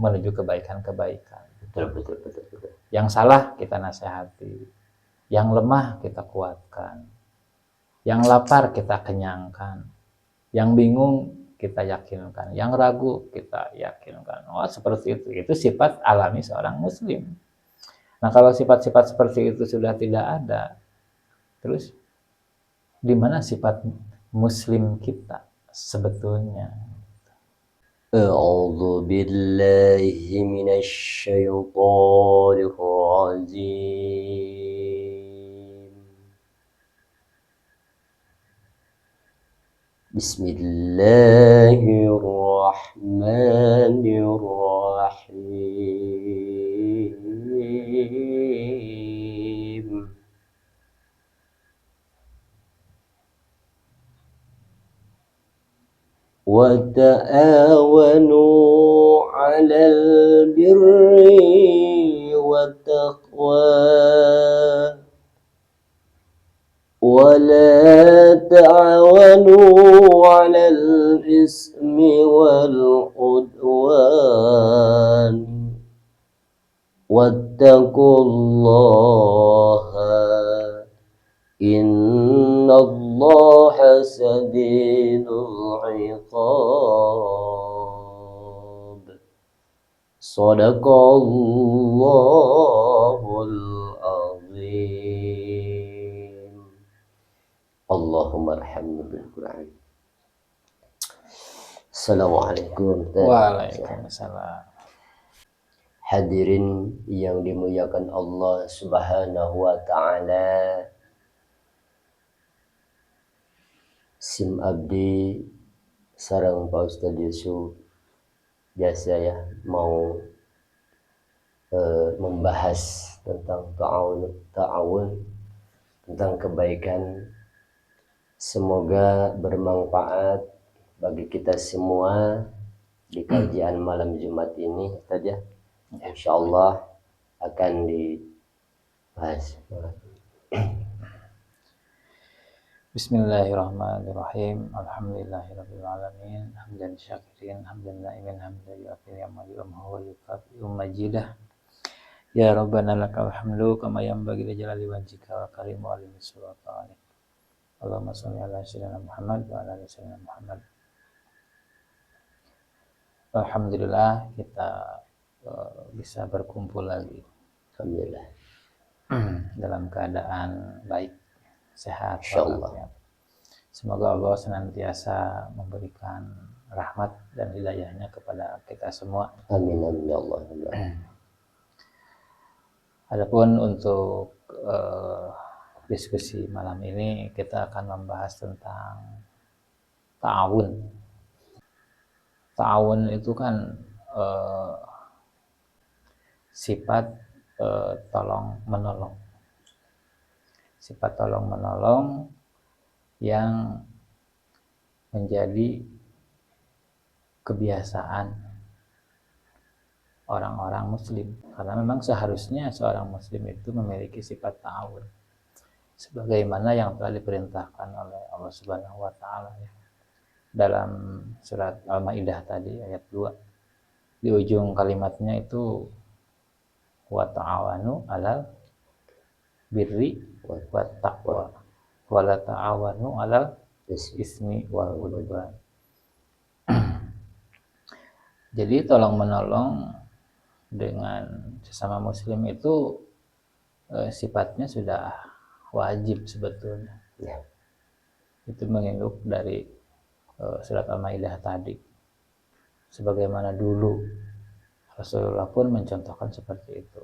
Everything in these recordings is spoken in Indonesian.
menuju kebaikan-kebaikan. Betul. Yang salah kita nasihati, yang lemah kita kuatkan, yang lapar kita kenyangkan, yang bingung kita yakinkan, yang ragu kita yakinkan. Oh, seperti itu. Itu sifat alami seorang muslim. Nah, kalau sifat-sifat seperti itu sudah tidak ada, terus di mana sifat muslim kita sebetulnya? A'udzu billahi minasyaitonir rajim. Bismillahirrahmanirrahim. وتعاونوا على البر والتقوى ولا تعاونوا على الإثم والعدوان واتقوا الله إن الله شديد العقاب صدق الله العظيم اللهم ارحمنا بالقرآن. Assalamualaikum. Waalaikumsalam. Hadirin yang dimuliakan Allah Subhanahu wa taala. Sim abdi sareng Pak Ustadz Yusuf biasa ya mau membahas tentang ta'awun tentang kebaikan. Semoga bermanfaat bagi kita semua di kajian malam Jumat ini tadi ya. Insyaallah akan dibahas. Bismillahirrahmanirrahim. Alhamdulillahirabbil alamin. Hamdan syakirin, hamdan na'imin, hamdan yu'afil yamali wa yukafi'u majidah. Ya Rabbana lakal hamdu kama yanbaghi li jalali wajhika wa karim wa alihi sultani. Allahumma shalli ala sayyidina Muhammad wa ala ali sayyidina Muhammad. Alhamdulillah kita bisa berkumpul lagi. Alhamdulillah. Dalam keadaan baik, sehat, insyaallah. Semoga Allah senantiasa memberikan rahmat dan hidayahnya kepada kita semua. Amin amin ya Allah. Adapun untuk diskusi malam ini kita akan membahas tentang ta'awun. Ta'awun itu kan sifat tolong menolong. Sifat tolong menolong yang menjadi kebiasaan orang-orang muslim, karena memang seharusnya seorang muslim itu memiliki sifat ta'awun sebagaimana yang telah diperintahkan oleh Allah Subhanahu wa taala ya. Dalam surat Al-Maidah tadi ayat 2 di ujung kalimatnya itu wa ta'awanu 'alal birri wat taqwa wa la ta'awanu 'alal ismi wal udwan. Jadi tolong menolong dengan sesama muslim itu sifatnya sudah wajib sebetulnya ya. Itu menginduk dari surat Al-Maidah tadi, sebagaimana dulu Rasulullah pun mencontohkan seperti itu.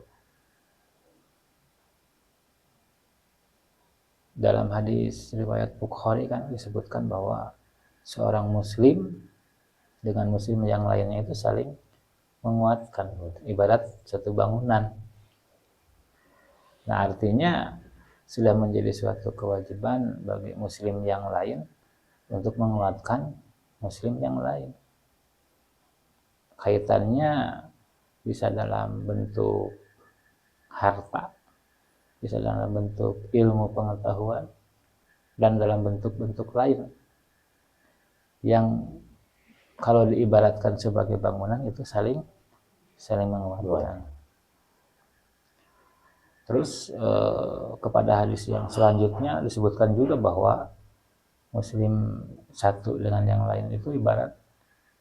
Dalam hadis riwayat Bukhari kan disebutkan bahwa seorang muslim dengan muslim yang lainnya itu saling menguatkan, ibarat satu bangunan. Nah, artinya sudah menjadi suatu kewajiban bagi muslim yang lain untuk menguatkan muslim yang lain. Kaitannya bisa dalam bentuk harta, bisa dalam bentuk ilmu pengetahuan, dan dalam bentuk-bentuk lain yang kalau diibaratkan sebagai bangunan itu saling saling menguatkan. Terus kepada hadis yang selanjutnya disebutkan juga bahwa muslim satu dengan yang lain itu ibarat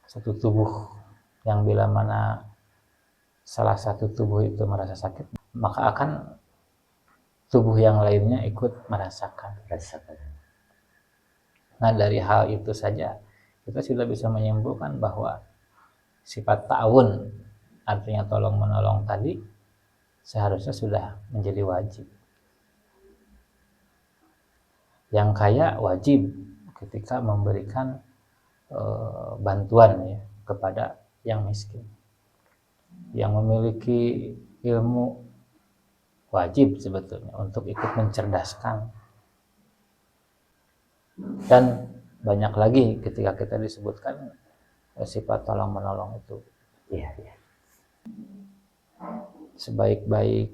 satu tubuh, yang bila mana salah satu tubuh itu merasa sakit, maka akan tubuh yang lainnya ikut merasakan. Nah, dari hal itu saja kita sudah bisa menyimpulkan bahwa sifat ta'awun, artinya tolong menolong tadi, seharusnya sudah menjadi wajib. Yang kaya wajib ketika memberikan bantuan ya kepada yang miskin. Yang memiliki ilmu wajib sebetulnya untuk ikut mencerdaskan. Dan banyak lagi ketika kita disebutkan sifat tolong menolong itu. Ya. Sebaik-baik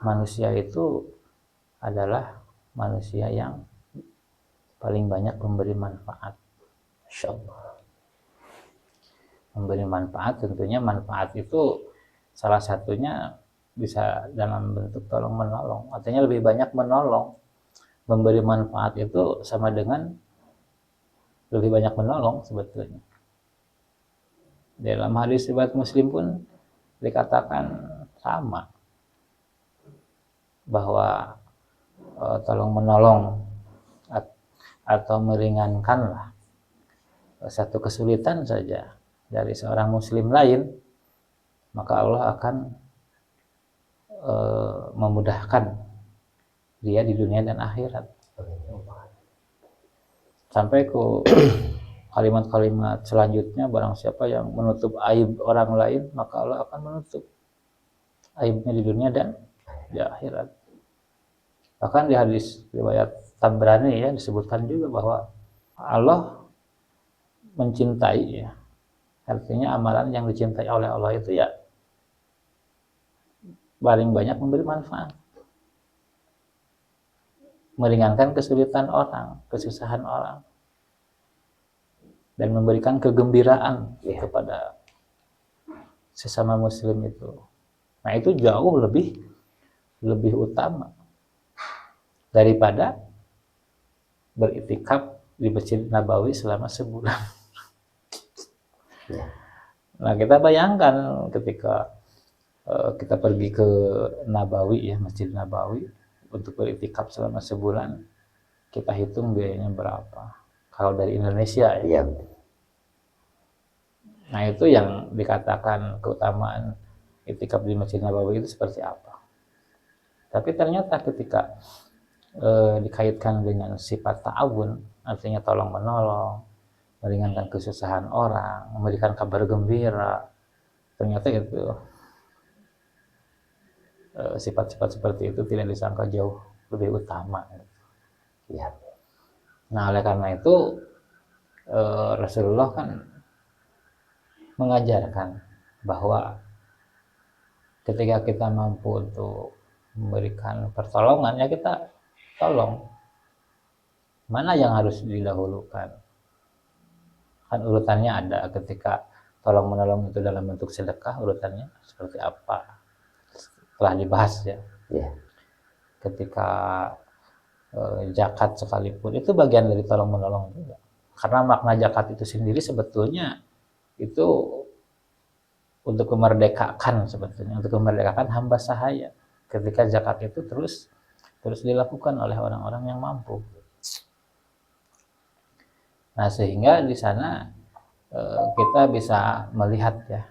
manusia itu adalah manusia yang paling banyak memberi manfaat. Insyaallah. Memberi manfaat, tentunya manfaat itu salah satunya bisa dalam bentuk tolong menolong, artinya lebih banyak menolong. Memberi manfaat itu sama dengan lebih banyak menolong sebetulnya. Dalam hadis riwayat Muslim pun dikatakan sama, bahwa tolong menolong atau meringankanlah satu kesulitan saja dari seorang muslim lain, maka Allah akan memudahkan dia di dunia dan akhirat. Sampai ke kalimat-kalimat selanjutnya, barang siapa yang menutup aib orang lain, maka Allah akan menutup aibnya di dunia dan di akhirat. Bahkan di hadis riwayat Tabrani ya disebutkan juga bahwa Allah mencintai ya. Artinya amalan yang dicintai oleh Allah itu ya paling banyak memberi manfaat, meringankan kesulitan orang, kesusahan orang, dan memberikan kegembiraan kepada sesama muslim itu. Nah, itu jauh lebih utama daripada beriktikaf di Masjid Nabawi selama sebulan. Nah, kita bayangkan ketika kita pergi ke Nabawi ya, Masjid Nabawi untuk beriktikaf selama sebulan, kita hitung biayanya berapa kalau dari Indonesia ya. Nah, itu yang dikatakan keutamaan iktikaf di Masjid Nabawi itu seperti apa. Tapi ternyata ketika dikaitkan dengan sifat ta'awun, artinya tolong menolong, meringankan kesusahan orang, memberikan kabar gembira, ternyata itu sifat-sifat seperti itu tidak disangka jauh lebih utama. Ya. Nah, oleh karena itu Rasulullah kan mengajarkan bahwa ketika kita mampu untuk memberikan pertolongan, ya kita tolong. Mana yang harus didahulukan? Kan urutannya ada, ketika tolong menolong itu dalam bentuk sedekah, urutannya seperti apa? Telah dibahas ya. Ketika zakat sekalipun itu bagian dari tolong menolong juga. Karena makna zakat itu sendiri sebetulnya itu untuk memerdekakan, sebetulnya untuk memerdekakan hamba sahaya. Ketika zakat itu terus dilakukan oleh orang-orang yang mampu. Nah, sehingga di sana kita bisa melihat ya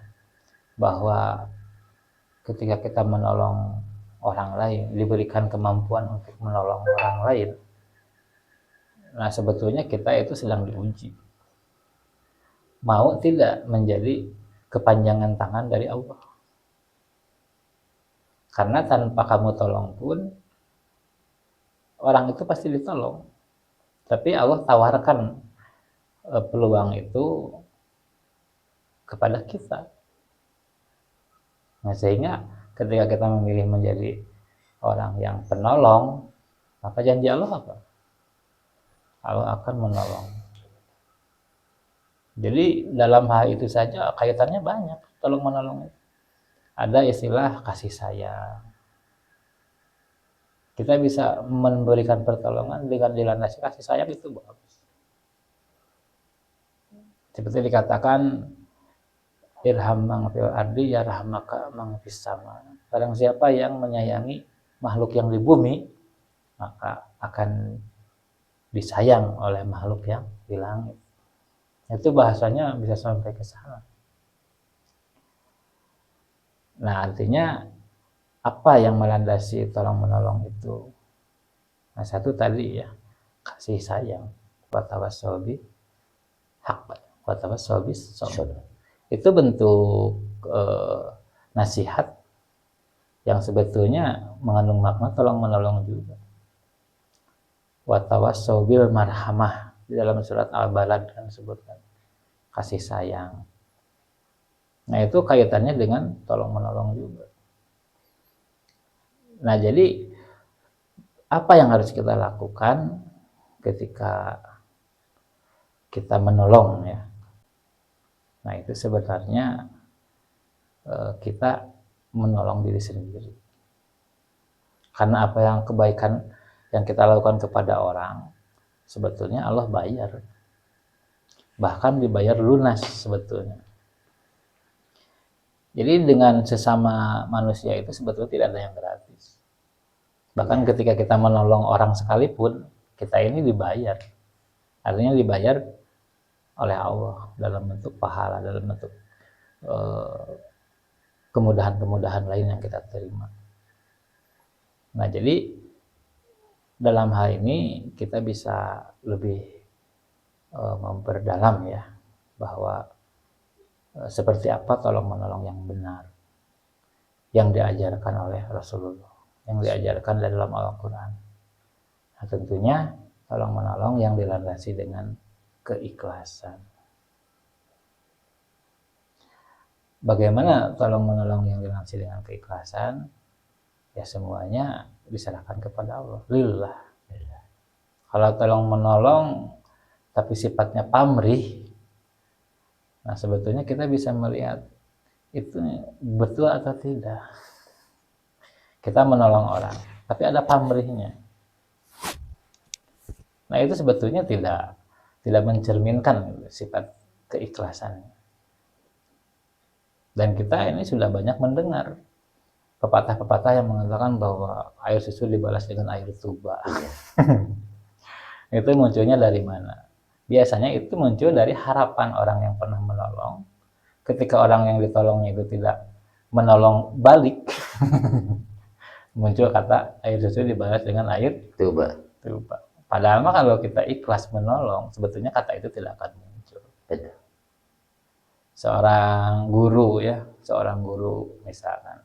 bahwa ketika kita menolong orang lain, diberikan kemampuan untuk menolong orang lain, nah sebetulnya kita itu sedang diuji. Mau tidak menjadi kepanjangan tangan dari Allah. Karena tanpa kamu tolong pun, orang itu pasti ditolong. Tapi Allah tawarkan peluang itu kepada kita. Nah, sehingga ketika kita memilih menjadi orang yang penolong, maka janji Allah apa? Allah akan menolong. Jadi dalam hal itu saja kaitannya banyak, tolong menolong itu. Ada istilah kasih sayang. Kita bisa memberikan pertolongan dengan dilandasi kasih sayang, itu bagus. Seperti dikatakan, irham man fil ardi yarhamaka man fis sama. Barang siapa yang menyayangi makhluk yang di bumi, maka akan disayang oleh makhluk yang di langit. Itu bahasanya bisa sampai ke sana. Nah, artinya apa yang melandasi tolong menolong itu? Nah, satu tadi ya, kasih sayang, watawassobi hak, watawassobi sabr. Itu bentuk nasihat yang sebetulnya mengandung makna tolong menolong juga. Watawassobil marhamah, di dalam surat Al-Balad kan disebutkan kasih sayang. Nah, itu kaitannya dengan tolong menolong juga. Nah, jadi apa yang harus kita lakukan ketika kita menolong ya? Nah, itu sebenarnya kita menolong diri sendiri. Karena apa yang kebaikan yang kita lakukan kepada orang, sebetulnya Allah bayar. Bahkan dibayar lunas sebetulnya. Jadi dengan sesama manusia itu sebetulnya tidak ada yang gratis. Bahkan ketika kita menolong orang sekalipun, kita ini dibayar. Artinya dibayar oleh Allah dalam bentuk pahala, dalam bentuk kemudahan-kemudahan lain yang kita terima. Nah, jadi dalam hal ini kita bisa lebih memperdalam ya, bahwa seperti apa tolong menolong yang benar yang diajarkan oleh Rasulullah, yang diajarkan dalam Al-Quran. Nah, tentunya tolong menolong yang dilandasi dengan keikhlasan. Bagaimana tolong menolong yang dilandasi dengan keikhlasan? Ya, semuanya diserahkan kepada Allah. Lillah. Kalau tolong menolong tapi sifatnya pamrih, nah sebetulnya kita bisa melihat itu betul atau tidak. Kita menolong orang tapi ada pamrihnya. Nah, itu sebetulnya tidak mencerminkan sifat keikhlasan. Dan kita ini sudah banyak mendengar pepatah-pepatah yang mengatakan bahwa air susu dibalas dengan air tuba. Itu munculnya dari mana? Biasanya itu muncul dari harapan orang yang pernah menolong. Ketika orang yang ditolongnya itu tidak menolong balik, muncul kata air susu dibalas dengan air tuba. Padahal mah kalau kita ikhlas menolong, sebetulnya kata itu tidak akan muncul. Betul. Seorang guru misalkan,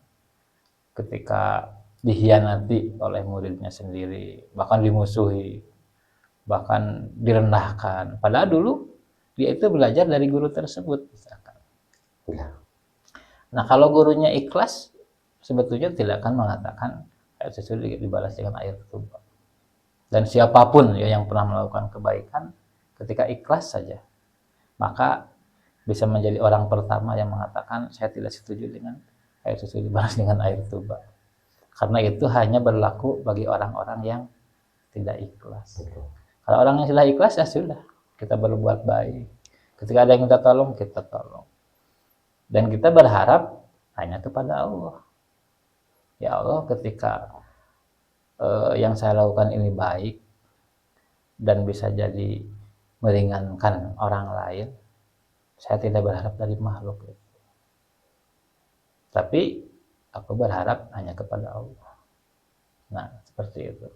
ketika dihianati oleh muridnya sendiri, bahkan dimusuhi, bahkan direndahkan, padahal dulu dia itu belajar dari guru tersebut misalkan. Nah, kalau gurunya ikhlas, sebetulnya tidak akan mengatakan air susu dibalas dengan air tuba. Dan siapapun ya yang pernah melakukan kebaikan, ketika ikhlas saja, maka bisa menjadi orang pertama yang mengatakan saya tidak setuju dengan air susu dibalas dengan air tuba. Karena itu hanya berlaku bagi orang-orang yang tidak ikhlas. Kalau orang yang sudah ikhlas, ya sudah, kita berbuat baik. Ketika ada yang minta tolong, kita tolong. Dan kita berharap hanya kepada Allah. Ya Allah, ketika yang saya lakukan ini baik dan bisa jadi meringankan orang lain, saya tidak berharap dari makhluk itu. Tapi aku berharap hanya kepada Allah. Nah, seperti itu.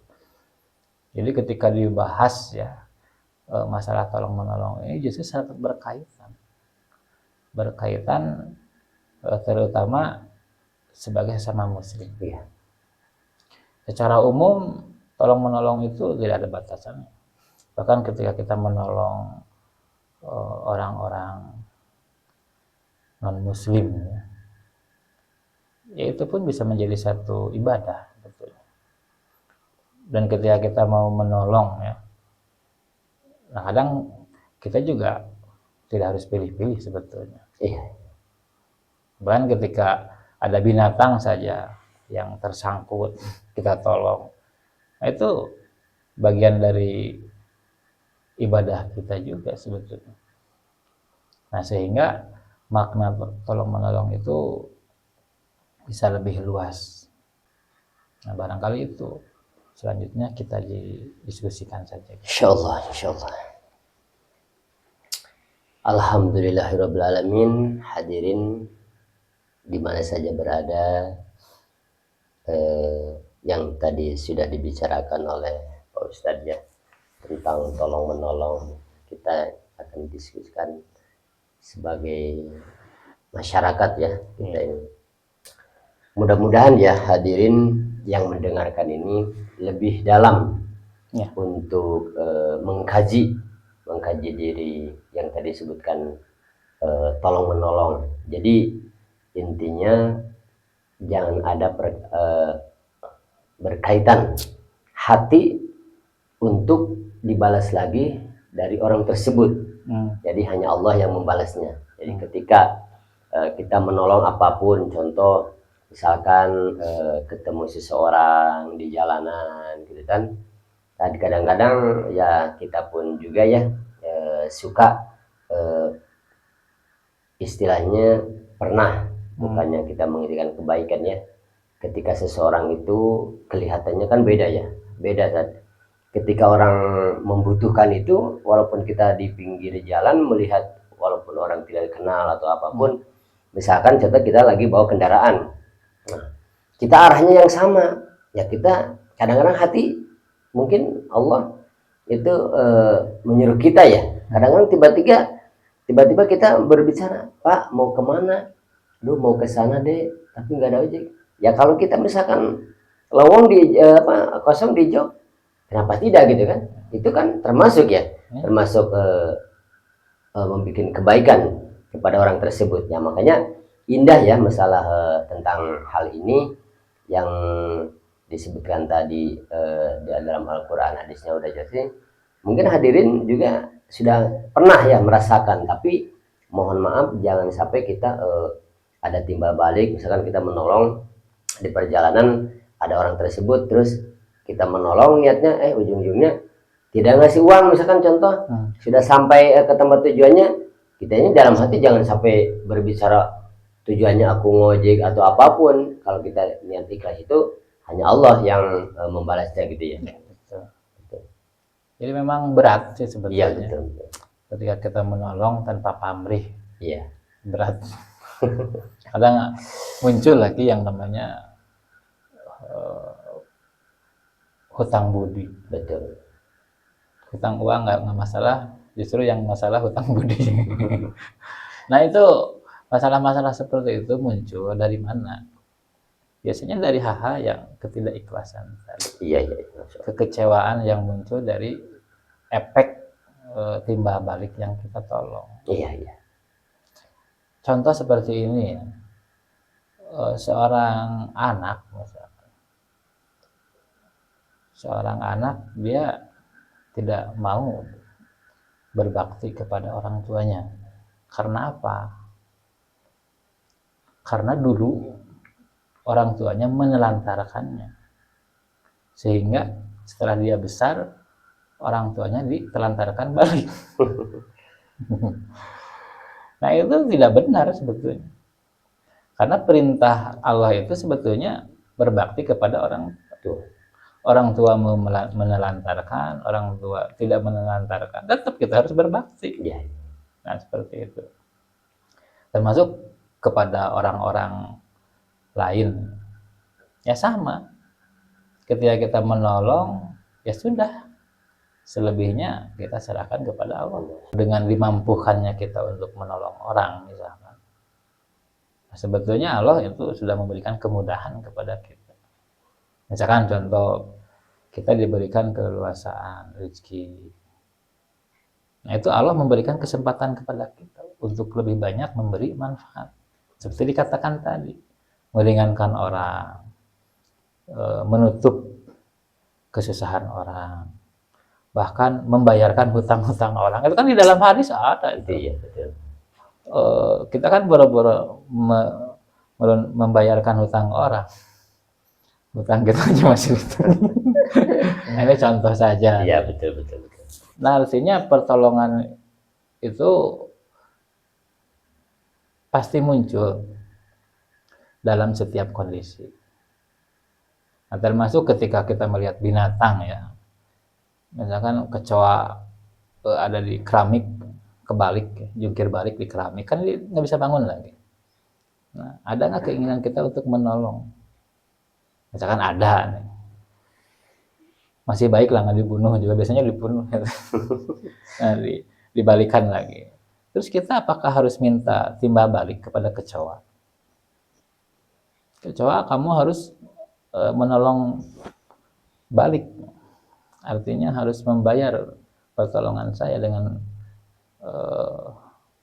Jadi ketika dibahas ya masalah tolong menolong ini justru sangat berkaitan terutama sebagai sesama muslim. Ya. Secara umum tolong menolong itu tidak ada batasannya. Bahkan ketika kita menolong orang-orang non muslim ya itu pun bisa menjadi satu ibadah betulnya. Dan ketika kita mau menolong ya, nah kadang kita juga tidak harus pilih-pilih sebetulnya. Iya. Bahkan ketika ada binatang saja yang tersangkut, kita tolong. Nah, itu bagian dari ibadah kita juga sebetulnya. Nah, sehingga makna tolong menolong itu bisa lebih luas. Nah, barangkali itu selanjutnya kita didiskusikan saja. Insyaallah, insyaallah. Alhamdulillahirrabbilalamin. Hadirin di mana saja berada, yang tadi sudah dibicarakan oleh Pak Ustadz ya, tentang tolong menolong, kita akan diskusikan sebagai masyarakat ya kita ini. Mudah-mudahan ya hadirin yang mendengarkan ini lebih dalam Ya. untuk mengkaji diri yang tadi disebutkan, tolong menolong. Jadi intinya jangan ada berkaitan hati untuk dibalas lagi dari orang tersebut. Jadi hanya Allah yang membalasnya. Jadi ketika kita menolong apapun, contoh misalkan ketemu seseorang di jalanan gitu kan, kadang-kadang ya kita pun juga ya suka istilahnya pernah, bukannya kita menginginkan kebaikan ya, ketika seseorang itu kelihatannya kan beda ya, beda kan. Ketika orang membutuhkan itu, walaupun kita di pinggir jalan melihat, walaupun orang tidak kenal atau apapun, misalkan contoh kita lagi bawa kendaraan, nah, kita arahnya yang sama, ya kita kadang-kadang hati mungkin Allah itu menyuruh kita ya, kadang-kadang tiba-tiba kita berbicara, Pak mau kemana? Lu mau ke sana deh, tapi nggak ada ojek. Ya kalau kita misalkan lowong di kosong di jok, kenapa tidak gitu kan? Itu kan termasuk ya, termasuk membuat kebaikan kepada orang tersebut. Ya makanya indah ya masalah tentang hal ini yang disebutkan tadi dalam Al-Quran, hadisnya udah jelas. Mungkin hadirin juga sudah pernah ya merasakan, tapi mohon maaf jangan sampai kita ada timbal balik. Misalkan kita menolong di perjalanan, ada orang tersebut, terus kita menolong niatnya ujung-ujungnya tidak ngasih uang, misalkan contoh sudah sampai ke tempat tujuannya, kita ini dalam hati jangan sampai berbicara tujuannya aku ngojek atau apapun. Kalau kita niat ikhlas itu hanya Allah yang membalasnya gitu ya. Betul. Jadi memang berat sih sebetulnya. Iya, betul. Ketika kita menolong tanpa pamrih, iya, berat. Kadang muncul lagi yang namanya hutang budi. betul. Hutang uang nggak masalah, justru yang masalah hutang budi. Nah itu masalah-masalah seperti itu muncul dari mana? Biasanya dari hal-hal yang ketidakikhlasan tadi. Iya. Kekecewaan yang muncul dari efek timbal balik yang kita tolong. Iya. Contoh seperti ini ya. Seorang anak misalkan. Seorang anak dia tidak mau berbakti kepada orang tuanya. Karena apa? Karena dulu orang tuanya menelantarkannya. Sehingga setelah dia besar, orang tuanya ditelantarkan balik. Nah itu tidak benar sebetulnya. Karena perintah Allah itu sebetulnya berbakti kepada orang tua. Orang tua menelantarkan, orang tua tidak menelantarkan, tetap kita harus berbakti. Iya. Nah seperti itu. Termasuk kepada orang-orang lain. Ya sama. Ketika kita menolong, ya sudah. Selebihnya kita serahkan kepada Allah. Dengan dimampukannya kita untuk menolong orang misalkan. Nah, sebetulnya Allah itu sudah memberikan kemudahan kepada kita. Misalkan contoh, kita diberikan keleluasaan rezeki. Nah itu Allah memberikan kesempatan kepada kita untuk lebih banyak memberi manfaat. Seperti dikatakan tadi, meringankan orang, menutup kesusahan orang, bahkan membayarkan hutang-hutang orang. Itu kan di dalam hadis ada itu. Iya, betul. Kita kan boro-boro membayarkan hutang orang, hutang kita aja masih ditanggung. Nah, ini contoh saja. Iya, betul. Nah, artinya pertolongan itu pasti muncul dalam setiap kondisi. Nah, termasuk ketika kita melihat binatang ya, misalkan kecoa ada di keramik, kebalik, jungkir balik di keramik, kan dia nggak bisa bangun lagi. Nah, ada nggak keinginan kita untuk menolong? Misalkan ada nih, masih baik lah nggak dibunuh juga, biasanya dibunuh. Nah, dibalikan lagi. Terus kita apakah harus minta timbal balik kepada kecoa? Kecoa, kamu harus menolong balik. Artinya harus membayar pertolongan saya dengan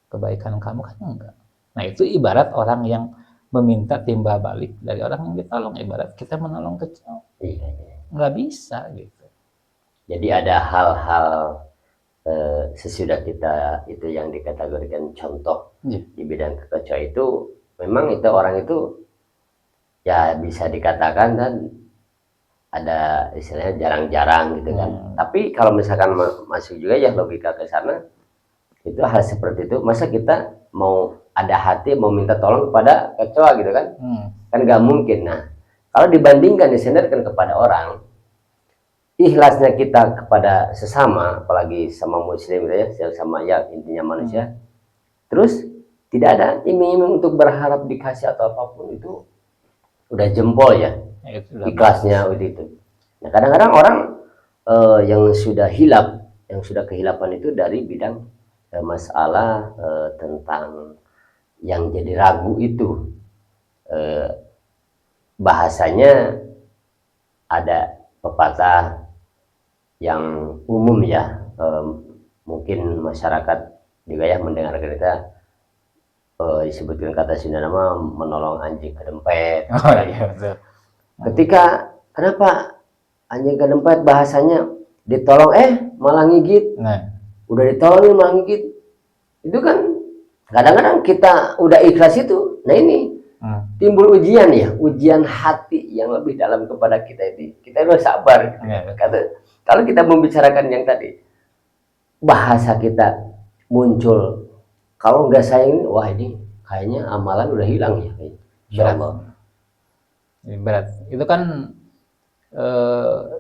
kebaikan kamu, kan enggak. Nah, itu ibarat orang yang meminta timbal balik dari orang yang ditolong, ibarat kita menolong kecoa. Iya. Nggak bisa gitu. Jadi ada hal-hal sesudah kita itu yang dikategorikan contoh di bidang kecoa itu, memang itu orang itu ya bisa dikatakan dan ada istilahnya jarang-jarang gitu kan. Tapi kalau misalkan masuk juga ya logika ke sana, itu hal seperti itu, masa kita mau ada hati mau minta tolong kepada kecoa gitu kan? Kan nggak mungkin. Nah, kalau dibandingkan disandarkan kepada orang, ikhlasnya kita kepada sesama, apalagi sama muslim gitu ya, sama ya intinya manusia, terus tidak ada iming-iming untuk berharap dikasih atau apapun, itu udah jempol ya, ikhlasnya itu. Nah, kadang-kadang orang yang sudah hilap, yang sudah kehilapan itu dari bidang masalah tentang yang jadi ragu itu, bahasanya ada pepatah yang umum ya, mungkin masyarakat juga ya mendengarkan kita, disebutkan kata Sunda nama menolong anjing kedempet. Oh iya, betul. Ketika kenapa anjing kedempet bahasanya ditolong malah ngigit. Nah, Udah ditolongin malah ngigit. Itu kan kadang-kadang kita udah ikhlas itu. Nah ini timbul ujian ya, ujian hati yang lebih dalam kepada kita ini. Kita harus sabar. Kalau kita membicarakan yang tadi, bahasa kita muncul, kalau nggak sayang, wah ini kayaknya amalan udah hilang ya. Berat. Itu kan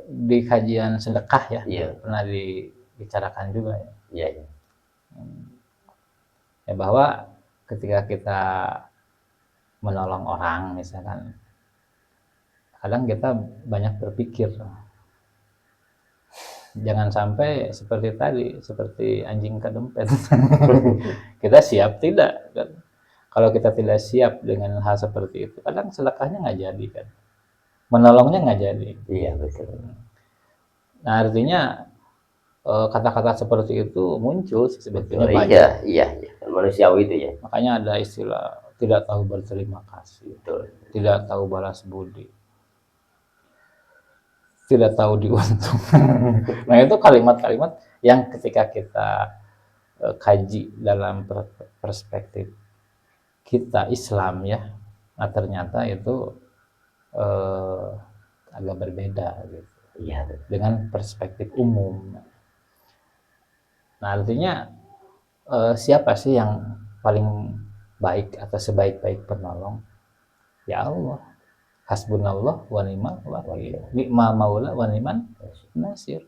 di kajian sedekah ya, pernah dibicarakan juga ya. Iya. Ya, bahwa ketika kita menolong orang misalkan, kadang kita banyak berpikir, jangan sampai seperti tadi, seperti anjing kedempet. Kita siap tidak kan? Kalau kita tidak siap dengan hal seperti itu, kadang sedekahnya nggak jadi kan, menolongnya nggak jadi. Iya, betul. Nah, artinya kata-kata seperti itu muncul sebetulnya banyak. Iya, manusiawi itu ya. Makanya ada istilah tidak tahu berterima kasih, tidak tahu balas budi, tidak tahu diuntung. Nah, itu kalimat-kalimat yang ketika kita kaji dalam perspektif kita Islam ya, nah ternyata itu agak berbeda gitu. Iya, dengan perspektif umum. Nah, artinya siapa sih yang paling baik atau sebaik-baik penolong? Ya Allah. Hasbunallah wa ni'mal wakil. Ni'mal maula wa ni'man nasir.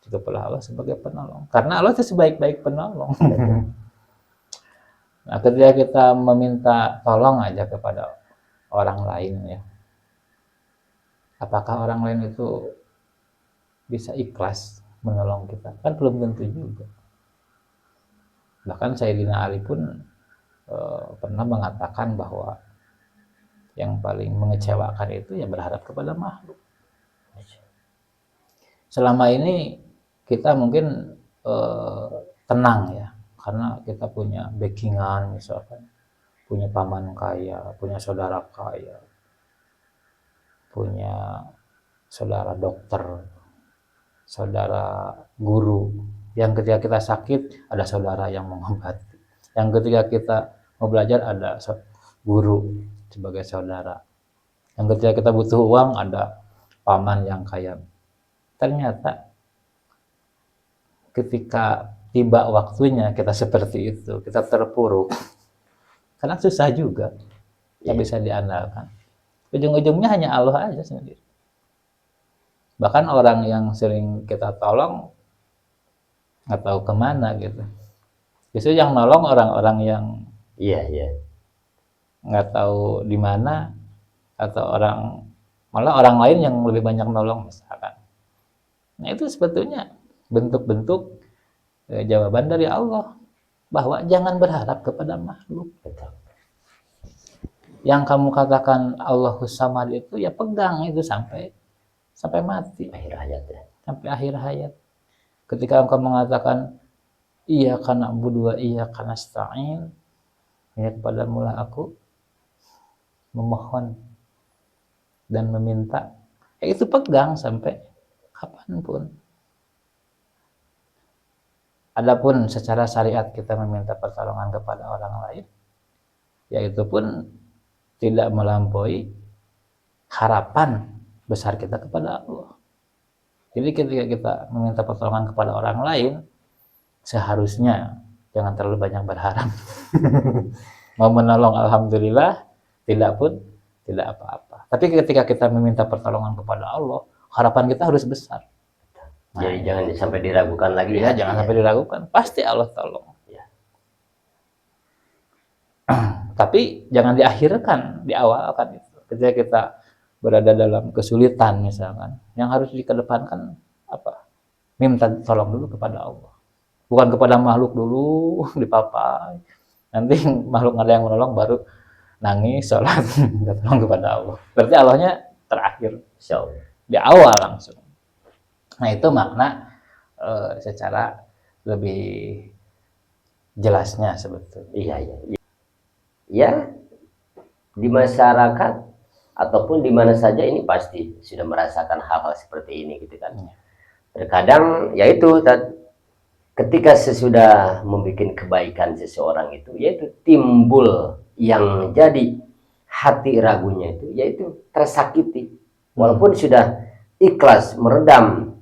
Cukuplah Allah sebagai penolong. Karena Allah itu sebaik-baik penolong. Nah, ketika kita meminta tolong aja kepada orang lain ya, apakah orang lain itu bisa ikhlas menolong kita? Kan belum tentu juga. Bahkan Sayyidina Ali pun pernah mengatakan bahwa yang paling mengecewakan itu ya berharap kepada makhluk. Selama ini kita mungkin tenang ya, karena kita punya backingan, misalkan punya paman kaya, punya saudara kaya, punya saudara dokter, saudara guru, yang ketika kita sakit ada saudara yang mengobati, yang ketika kita mau belajar ada guru sebagai saudara. Yang ketika kita butuh uang, ada paman yang kaya. Ternyata ketika tiba waktunya kita seperti itu, kita terpuruk, karena susah juga, nggak bisa diandalkan. Ujung-ujungnya hanya Allah aja sendiri. Bahkan orang yang sering kita tolong nggak tahu kemana gitu. Justru yang nolong orang-orang yang nggak tahu di mana, atau malah orang lain yang lebih banyak nolong misalkan. Nah itu sebetulnya bentuk-bentuk jawaban dari Allah bahwa jangan berharap kepada makhluk. Betul. Yang kamu katakan Allahus Samad itu ya pegang itu sampai mati, Akhir hayat ya. sampai akhir hayat. Ketika engkau mengatakan iyyaka na'budu wa iyyaka nasta'in, ya kepadamu lah aku memohon dan meminta, ya itu pegang sampai kapanpun. Adapun secara syariat kita meminta pertolongan kepada orang lain, yaitu pun tidak melampaui harapan besar kita kepada Allah. Jadi ketika kita meminta pertolongan kepada orang lain, seharusnya jangan terlalu banyak berharap. Mau menolong alhamdulillah, tidak pun tidak apa-apa. Tapi ketika kita meminta pertolongan kepada Allah, harapan kita harus besar. Nah, jadi jangan sampai diragukan lagi ya. Jangan sampai diragukan, pasti Allah tolong. Ya. Tapi jangan diakhirkan, diawalkan itu. Ketika kita berada dalam kesulitan misalkan, yang harus dikedepankan apa? Minta tolong dulu kepada Allah. Bukan kepada makhluk dulu, dipapai. Nanti makhluk ada yang menolong baru nangis, sholat, minta tolong kepada Allah. Berarti Allahnya terakhir, di awal langsung. Nah itu makna secara lebih jelasnya sebetulnya. Iya. Ya, di masyarakat ataupun di mana saja ini pasti sudah merasakan hal-hal seperti ini gitu kan. Terkadang ya itu ketika sesudah membuat kebaikan seseorang itu, yaitu timbul yang jadi hati ragunya itu, yaitu tersakiti. Walaupun sudah ikhlas meredam,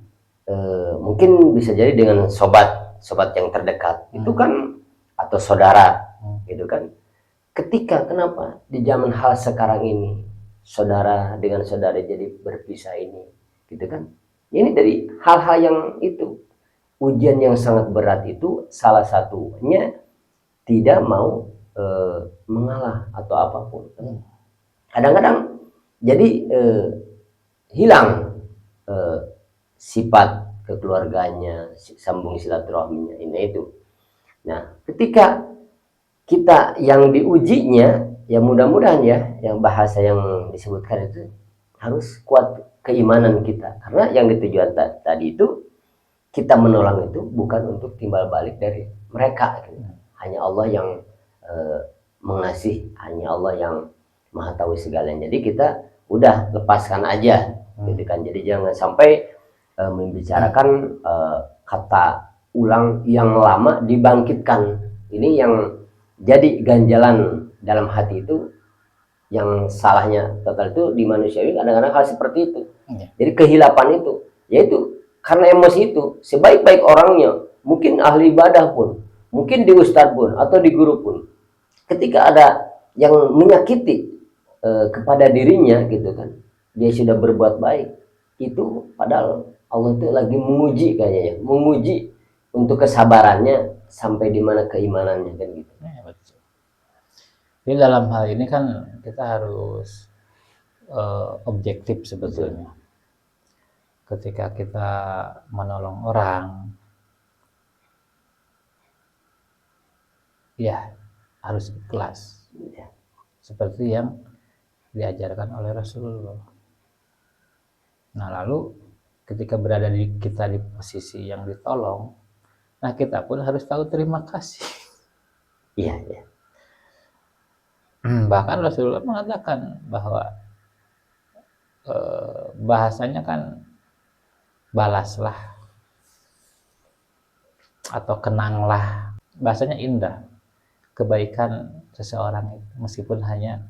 mungkin bisa jadi dengan sobat yang terdekat itu kan, atau saudara gitu kan. Ketika kenapa di zaman hal sekarang ini saudara dengan saudara jadi berpisah ini gitu kan, ini dari hal-hal yang itu, ujian yang sangat berat itu salah satunya tidak mau mengalah atau apapun. Kadang-kadang jadi hilang sifat kekeluarganya, sambung silaturahminya ini itu. Nah, ketika kita yang diujinya, ya mudah-mudahan ya, yang bahasa yang disebutkan itu harus kuat keimanan kita, karena yang ditujuan tadi itu kita menolong itu bukan untuk timbal balik dari mereka, gitu. Hanya Allah yang mengasih, hanya Allah yang maha tahu segalanya. Jadi kita udah lepaskan aja, gitu kan. Jadi jangan sampai membicarakan kata ulang yang lama dibangkitkan. Ini yang jadi ganjalan dalam hati itu, yang salahnya total itu di manusiawi kadang-kadang hal seperti itu. Jadi kehilapan itu, yaitu karena emosi itu, sebaik-baik orangnya, mungkin ahli ibadah pun, mungkin di ustadz pun, atau di guru pun, ketika ada yang menyakiti kepada dirinya gitu kan, dia sudah berbuat baik, itu padahal Allah itu lagi menguji kayaknya ya, menguji untuk kesabarannya sampai di mana keimanannya kan gitu. Ya, betul. Jadi dalam hal ini kan kita harus objektif sebetulnya. Ketika kita menolong orang, ya harus ikhlas, ya. Seperti yang diajarkan oleh Rasulullah. Nah lalu ketika berada kita di posisi yang ditolong, nah kita pun harus tahu terima kasih. Iya. Bahkan Rasulullah mengatakan bahwa bahasanya kan balaslah atau kenanglah, bahasanya indah kebaikan seseorang itu, meskipun hanya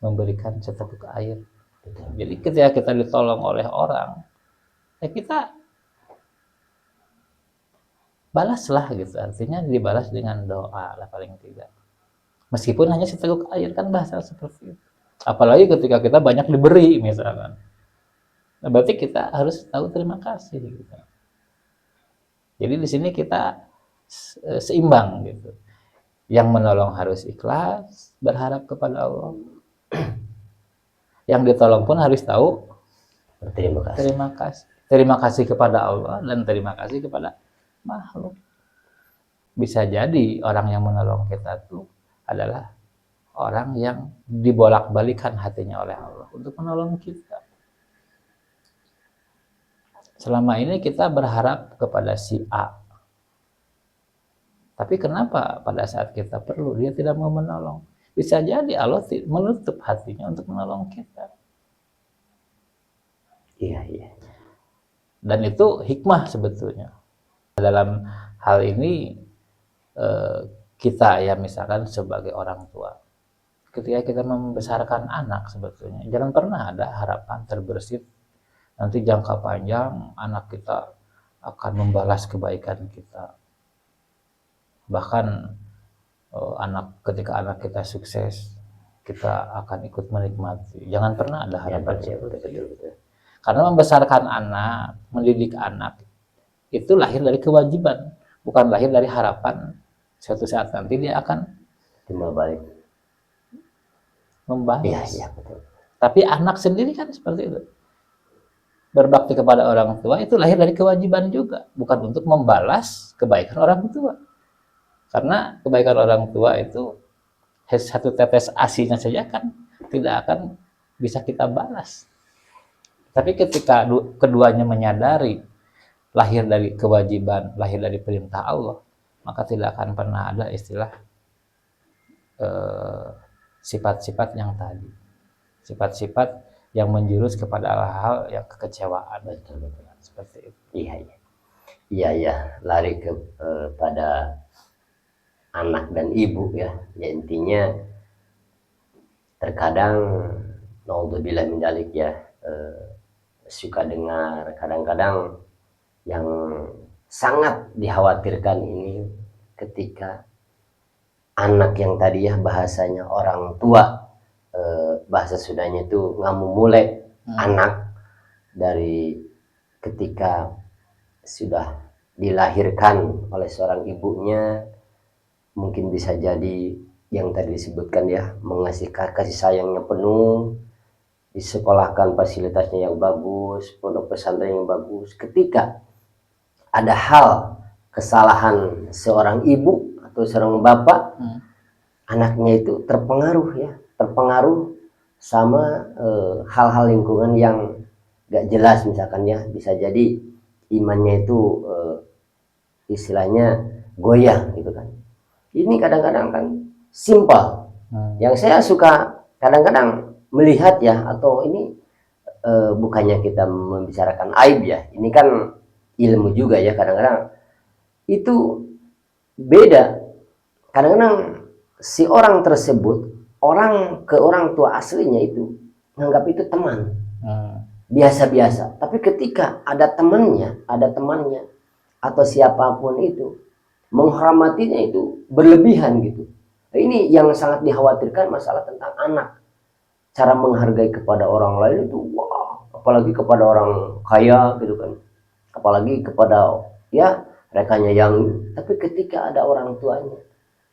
memberikan seteguk air. Betul. Jadi ketika kita ditolong oleh orang, ya kita balaslah gitu. Artinya dibalas dengan doa lah paling tidak. Meskipun hanya seteguk air, kan bahasa seperti itu. Apalagi ketika kita banyak diberi misalkan. Nah, berarti kita harus tahu terima kasih gitu. Jadi di sini kita seimbang gitu. Yang menolong harus ikhlas, berharap kepada Allah. Yang ditolong pun harus tahu Terima kasih. terima kasih. Terima kasih kepada Allah dan terima kasih kepada makhluk. Bisa jadi orang yang menolong kita itu adalah orang yang dibolak-balikan hatinya oleh Allah untuk menolong kita. Selama ini kita berharap kepada si A. Tapi kenapa pada saat kita perlu dia tidak mau menolong? Bisa jadi Allah menutup hatinya untuk menolong kita. Iya. Dan itu hikmah sebetulnya. Dalam hal ini kita ya misalkan sebagai orang tua, ketika kita membesarkan anak sebetulnya jangan pernah ada harapan terbersit nanti jangka panjang anak kita akan membalas kebaikan kita. Bahkan ketika anak kita sukses, kita akan ikut menikmati. Jangan pernah ada harapan seperti itu. Karena membesarkan anak, mendidik anak itu lahir dari kewajiban, bukan lahir dari harapan suatu saat nanti dia akan Timbal balik. membalas. Iya, betul. Tapi anak sendiri kan seperti itu. Berbakti kepada orang tua itu lahir dari kewajiban juga, bukan untuk membalas kebaikan orang tua. Karena kebaikan orang tua itu satu tetes asinya saja kan tidak akan bisa kita balas. Tapi ketika keduanya menyadari lahir dari kewajiban, lahir dari perintah Allah, maka tidak akan pernah ada istilah sifat-sifat yang tadi. Sifat-sifat yang menjurus kepada hal-hal yang kekecewaan. Betul. Seperti itu. Iya. Lari pada anak dan ibu ya. Intinya terkadang naudzubillah min dzalik ya, suka dengar kadang-kadang yang sangat dikhawatirkan ini ketika anak yang tadi ya bahasanya orang tua, bahasa Sundanya itu ngamumule anak dari ketika sudah dilahirkan oleh seorang ibunya, mungkin bisa jadi yang tadi disebutkan ya, mengasih kasih sayangnya penuh, disekolahkan fasilitasnya yang bagus, pondok pesantren yang bagus. Ketika ada hal kesalahan seorang ibu atau seorang bapak, anaknya itu terpengaruh sama hal-hal lingkungan yang gak jelas misalkan ya, bisa jadi imannya itu istilahnya goyah gitu kan. Ini kadang-kadang kan simpel. Yang saya suka kadang-kadang melihat ya, atau ini bukannya kita membicarakan aib ya, ini kan ilmu juga ya, kadang-kadang itu beda. Kadang-kadang si orang tersebut, orang tua aslinya itu menganggap itu teman biasa-biasa, tapi ketika ada temannya atau siapapun itu menghormatinya itu berlebihan gitu. Nah, ini yang sangat dikhawatirkan, masalah tentang anak, cara menghargai kepada orang lain itu wah, apalagi kepada orang kaya gitu kan, apalagi kepada ya rekannya yang, tapi ketika ada orang tuanya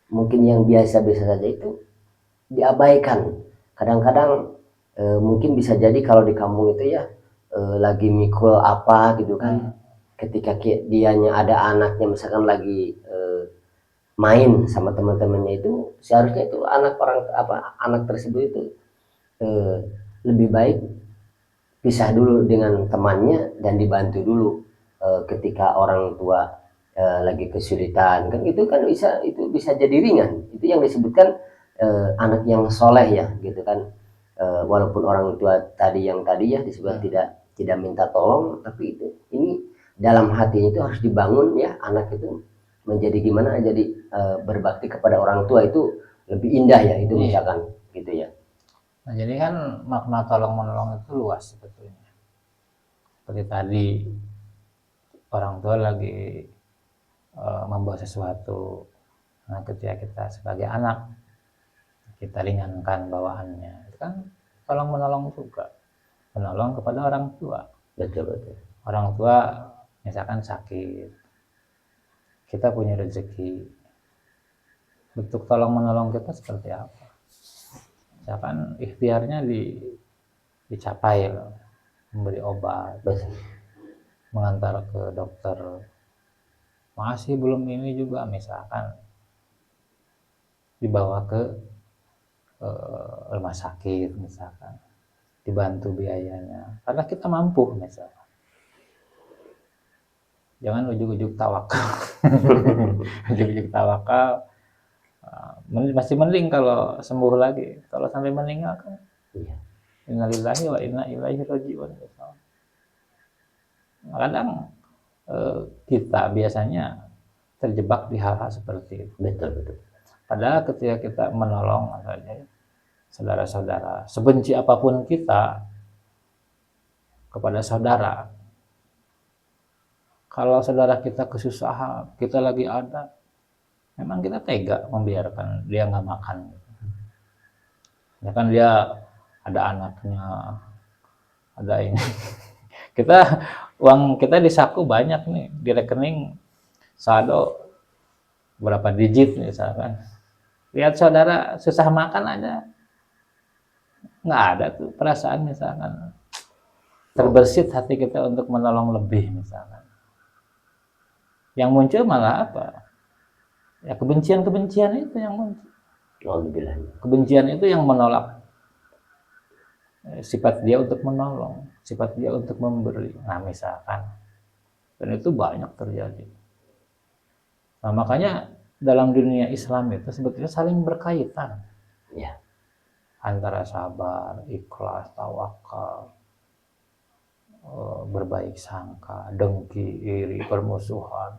mungkin yang biasa-biasa saja itu diabaikan. Kadang-kadang mungkin bisa jadi kalau di kampung itu ya lagi mikul apa gitu kan, ketika dianya ada anaknya misalkan lagi main sama teman-temannya, itu seharusnya itu anak tersebut itu lebih baik pisah dulu dengan temannya dan dibantu dulu ketika orang tua lagi kesulitan kan, itu kan bisa jadi ringan. Itu yang disebutkan anak yang soleh ya gitu kan, walaupun orang tua tadi ya disebut tidak minta tolong, tapi ini dalam hatinya itu harus dibangun ya, anak itu menjadi gimana, jadi berbakti kepada orang tua itu lebih indah ya, itu misalkan gitu ya. Nah, jadi kan makna tolong menolong itu luas sebetulnya. Seperti tadi orang tua lagi membawa sesuatu. Nah, ketika kita sebagai anak kita ringankan bawaannya, itu kan tolong menolong juga, menolong kepada orang tua. Betul betul. Orang tua misalkan sakit, kita punya rezeki, bentuk tolong menolong kita seperti apa? Misalkan ikhtiarnya dicapai, memberi obat, Betul. mengantar ke dokter, masih belum ini juga misalkan dibawa ke rumah sakit misalkan, dibantu biayanya karena kita mampu misalkan. Jangan ujuk-ujuk tawakal. Ujuk-ujuk tawakal masih mending kalau sembuh lagi. Kalau sampai meninggal kan Iya. innalillahi wa inna ilaihi rajiun. Kadang kita biasanya terjebak di hal-hal seperti itu. Betul betul. Padahal ketika kita menolong misalnya saudara-saudara, sebenci apapun kita kepada saudara, kalau saudara kita kesusahan, kita lagi ada, memang kita tega membiarkan dia nggak makan. Ya kan dia ada anaknya, ada ini. Uang kita di saku banyak nih, di rekening saldo berapa digit misalkan. Lihat saudara susah makan aja, nggak ada tuh perasaan misalkan terbersit hati kita untuk menolong lebih misalkan. Yang muncul malah apa? Ya kebencian-kebencian itu yang muncul. Alhamdulillah. Kebencian itu yang menolak sifat dia untuk menolong, sifat dia untuk memberi. Nah misalkan, dan itu banyak terjadi. Nah makanya dalam dunia Islam itu sebetulnya saling berkaitan. Ya. Antara sabar, ikhlas, tawakal, berbaik sangka, dengki, iri, permusuhan,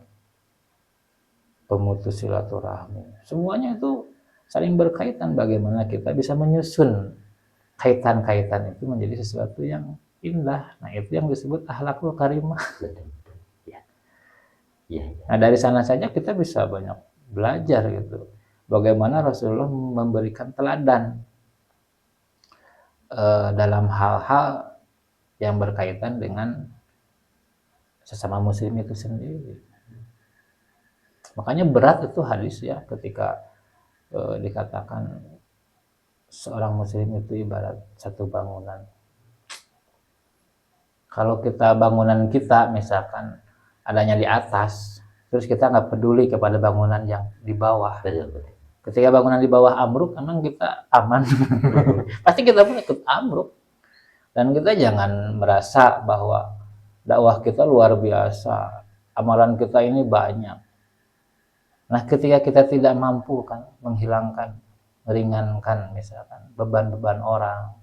pemutus silaturahmi. Semuanya itu saling berkaitan. Bagaimana kita bisa menyusun kaitan-kaitan itu menjadi sesuatu yang indah. Nah itu yang disebut akhlakul karimah. Betul. Ya. Ya. Nah dari sana saja kita bisa banyak belajar gitu. Bagaimana Rasulullah memberikan teladan dalam hal-hal yang berkaitan dengan sesama muslim itu sendiri. Makanya berat itu hadis ya ketika dikatakan seorang muslim itu ibarat satu bangunan. Kalau kita bangunan kita misalkan adanya di atas, terus kita nggak peduli kepada bangunan yang di bawah. Betul betul. Ketika bangunan di bawah ambruk, emang kita aman? Pasti kita pun ikut ambruk. Dan kita jangan merasa bahwa dakwah kita luar biasa, amalan kita ini banyak. Nah, ketika kita tidak mampu kan menghilangkan, meringankan misalkan beban-beban orang,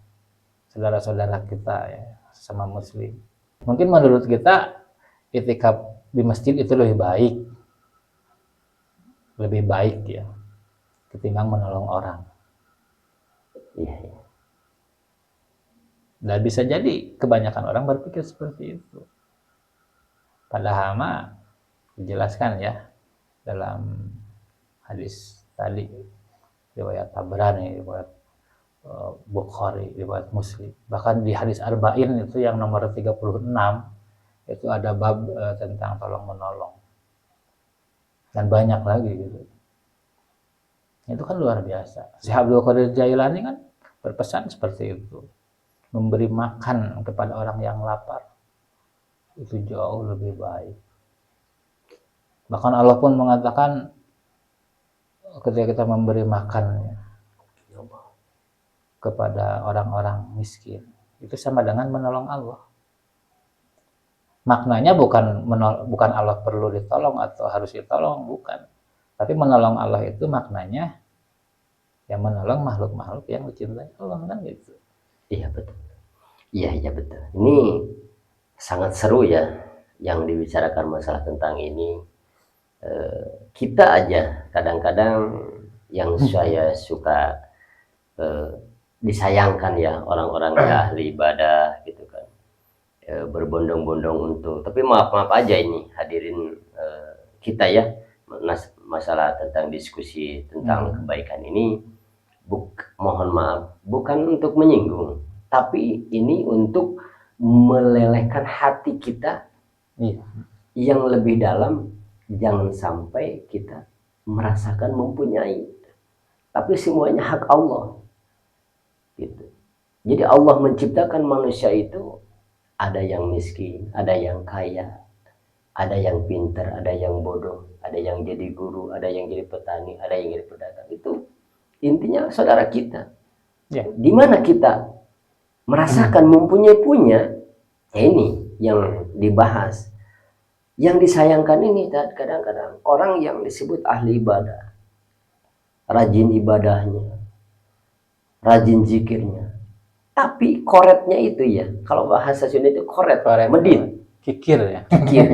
saudara-saudara kita ya, sama muslim. Mungkin menurut kita itikaf di masjid itu lebih baik ya, ketimbang menolong orang. Iya. Ya. Dan bisa jadi kebanyakan orang berpikir seperti itu. Padahal mah dijelaskan ya dalam hadis tadi, riwayat Tabrani, riwayat Bukhari, riwayat Muslim. Bahkan di hadis Arba'in itu yang nomor 36 itu ada bab tentang tolong menolong. Dan banyak lagi gitu. Itu kan luar biasa. Syekh Abdul Qadir Jailani kan berpesan seperti itu. Memberi makan kepada orang yang lapar itu jauh lebih baik. Bahkan Allah pun mengatakan ketika kita memberi makan kepada orang-orang miskin, itu sama dengan menolong Allah. Maknanya bukan Allah perlu ditolong atau harus ditolong, bukan. Tapi menolong Allah itu maknanya yang menolong makhluk-makhluk yang dicintai Allah kan gitu. Iya betul. Iya betul. Ini sangat seru ya yang dibicarakan masalah tentang ini. Kita aja kadang-kadang yang saya suka disayangkan ya orang-orang yang ahli ibadah gitu kan, berbondong-bondong untuk, tapi maaf aja ini hadirin, kita ya, masalah tentang diskusi tentang kebaikan ini, mohon maaf, bukan untuk menyinggung, tapi ini untuk melelehkan hati kita yang lebih dalam. Jangan sampai kita merasakan mempunyai, tapi semuanya hak Allah gitu. Jadi Allah menciptakan manusia itu, ada yang miskin, ada yang kaya, ada yang pintar, ada yang bodoh, ada yang jadi guru, ada yang jadi petani, ada yang jadi pedagang. Itu intinya saudara kita. Di mana kita merasakan mempunyai ini yang dibahas. Yang disayangkan ini kadang-kadang orang yang disebut ahli ibadah, rajin ibadahnya, rajin zikirnya, tapi koretnya itu ya, kalau bahasa Sunda itu koret, medit, kikir ya. Kikir.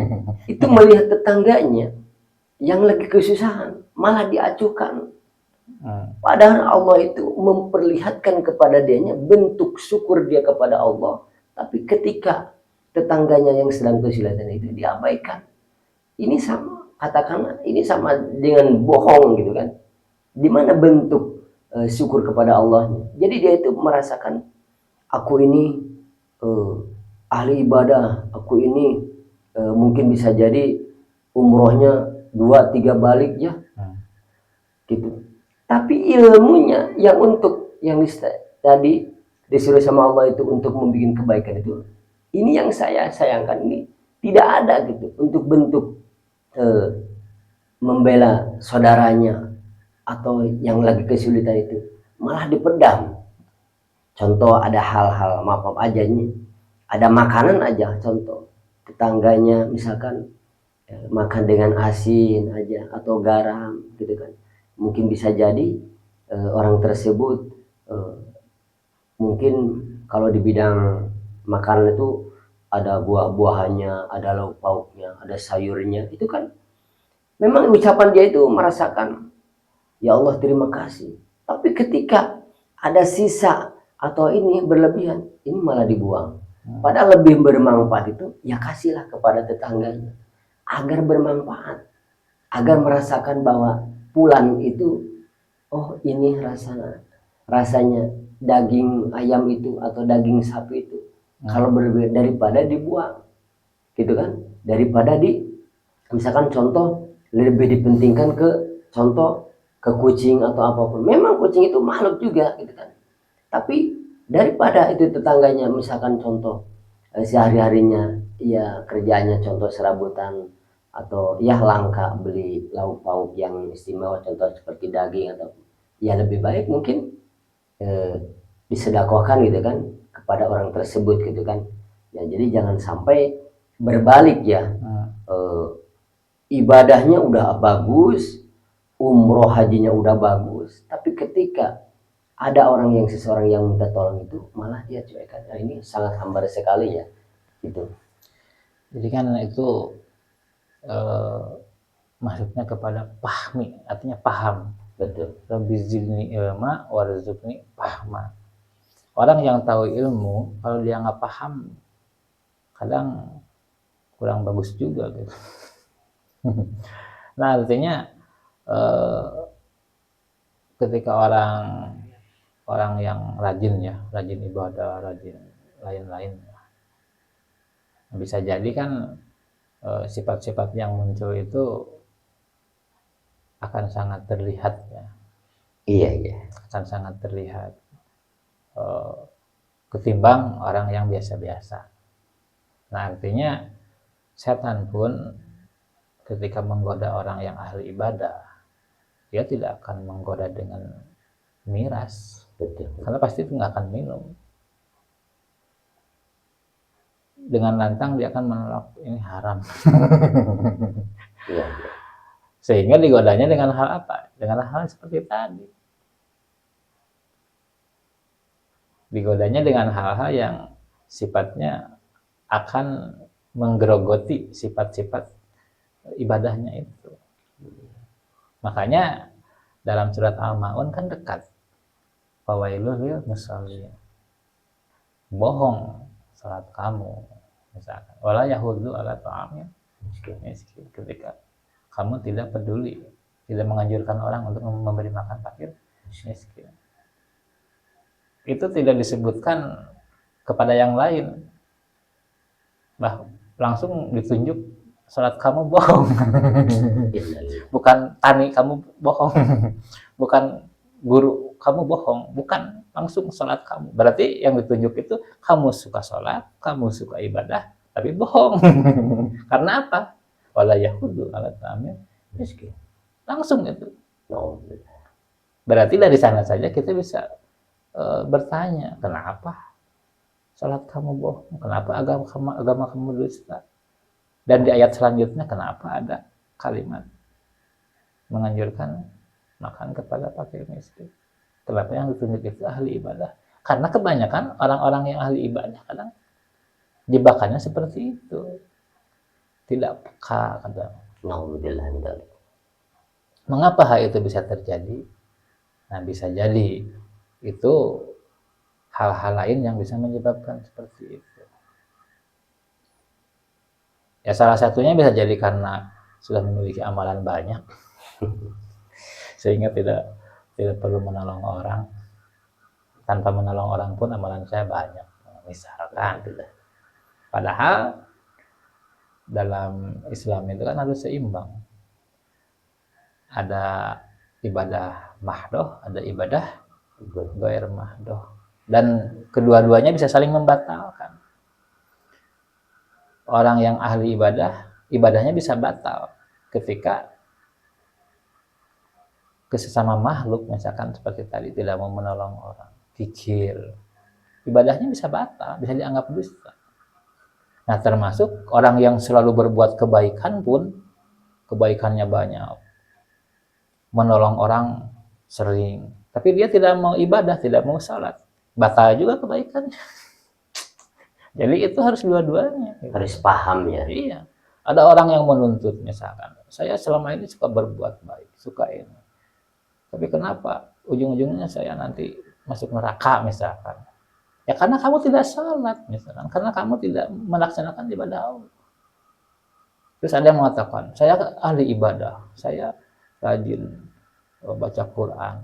Itu melihat tetangganya yang lagi kesusahan, malah diacuhkan. Padahal Allah itu memperlihatkan kepada dianya bentuk syukur dia kepada Allah, tapi ketika tetangganya yang sedang kesulitan itu diabaikan. Ini sama, katakanlah ini sama dengan bohong gitu kan. Di mana bentuk syukur kepada Allahnya? Jadi dia itu merasakan, aku ini ahli ibadah, aku ini mungkin bisa jadi umrohnya 2-3 balik ya, gitu. Tapi ilmunya yang tadi disuruh sama Allah itu untuk membuat kebaikan itu, ini yang saya sayangkan, ini tidak ada gitu untuk bentuk membela saudaranya atau yang lagi kesulitan itu, malah dipedam. Contoh ada hal-hal maaf aja nih, ada makanan aja, contoh tetangganya misalkan makan dengan asin aja atau garam gitu kan, mungkin bisa jadi orang tersebut mungkin kalau di bidang makanan itu ada buah-buahannya, ada lauk pauknya, ada sayurnya, itu kan memang ucapan dia itu merasakan, ya Allah terima kasih. Tapi ketika ada sisa atau ini berlebihan, ini malah dibuang. Padahal lebih bermanfaat itu, ya kasihlah kepada tetangganya agar bermanfaat, agar merasakan bahwa pulang itu, oh ini rasanya daging ayam itu atau daging sapi itu kalau berbeda, daripada dibuang gitu kan, daripada misalkan contoh lebih dipentingkan ke contoh ke kucing atau apapun. Memang kucing itu makhluk juga gitu kan, tapi daripada itu tetangganya misalkan contoh sehari-harinya ya kerjanya contoh serabutan atau ya langka beli lauk pauk yang istimewa contoh seperti daging, atau ya lebih baik mungkin disedekahkan gitu kan kepada orang tersebut gitu kan ya. Jadi jangan sampai berbalik ya, ibadahnya udah bagus, umroh hajinya udah bagus, tapi ketika ada seseorang yang minta tolong itu malah dia cuekan. Nah, ini sangat hambar sekali ya gitu. Jadi kan itu maksudnya kepada pahmi, artinya paham. Betul. Rabbi zidni ilma warzuqni fahma. Orang yang tahu ilmu, kalau dia nggak paham, kadang kurang bagus juga gitu. Nah artinya ketika orang yang rajin ya, rajin ibadah, rajin lain-lain, bisa jadi kan sifat-sifat yang muncul itu akan sangat terlihat ya. Iya. Akan sangat terlihat ketimbang orang yang biasa-biasa. Nah artinya setan pun ketika menggoda orang yang ahli ibadah, dia tidak akan menggoda dengan miras. Betul. Karena pasti itu nggak akan minum. Dengan lantang dia akan menolak, ini haram. Iya. Sehingga digodanya dengan hal apa? Dengan hal seperti tadi. Digodanya dengan hal-hal yang sifatnya akan menggerogoti sifat-sifat ibadahnya itu. Makanya dalam surat Al-Ma'un kan dekat. fawailul lil musallin, bohong salat kamu misalkan, wala yahuddu ala ta'amil miskin, ketika kamu tidak peduli, tidak menganjurkan orang untuk memberi makan fakir miskin. Itu tidak disebutkan kepada yang lain, langsung ditunjuk salat kamu bohong. Bukan tani kamu bohong, bukan guru kamu bohong, bukan, langsung salat kamu. Berarti yang ditunjuk itu kamu suka salat, kamu suka ibadah, tapi bohong. Karena apa? Wala yahudu ala ta'amil miskin. Langsung itu. Berarti dari sana saja kita bisa bertanya, kenapa salat kamu bohong? Kenapa agama kamu dusta? Dan di ayat selanjutnya kenapa ada kalimat menganjurkan makan kepada fakir miskin? Kenapa yang ditunjuk itu ahli ibadah? Karena kebanyakan orang-orang yang ahli ibadah kadang jebakannya seperti itu. Tidak peka kadang. Mengapa hal itu bisa terjadi? Nah, bisa jadi itu hal-hal lain yang bisa menyebabkan seperti itu. Ya, salah satunya bisa jadi karena sudah memiliki amalan banyak, sehingga tidak perlu menolong orang. Tanpa menolong orang pun amalan saya banyak, misalkan. Padahal dalam Islam itu kan harus seimbang. Ada ibadah mahdoh, ada ibadah ghair mahdoh. Dan kedua-duanya bisa saling membatalkan. Orang yang ahli ibadah, ibadahnya bisa batal ketika kesesama makhluk, misalkan seperti tadi, tidak mau menolong orang, kikir, ibadahnya bisa batal, bisa dianggap dusta. Nah, termasuk orang yang selalu berbuat kebaikan pun, kebaikannya banyak, menolong orang sering, tapi dia tidak mau ibadah, tidak mau salat, batal juga kebaikannya. Jadi itu harus dua-duanya. Harus paham ya. Iya. Ada orang yang menuntut, misalkan, saya selama ini suka berbuat baik, suka ini, tapi kenapa ujung-ujungnya saya nanti masuk neraka misalkan? Ya karena kamu tidak salat misalkan, karena kamu tidak melaksanakan ibadah Allah. Terus ada yang mengatakan, saya ahli ibadah, saya rajin baca Quran,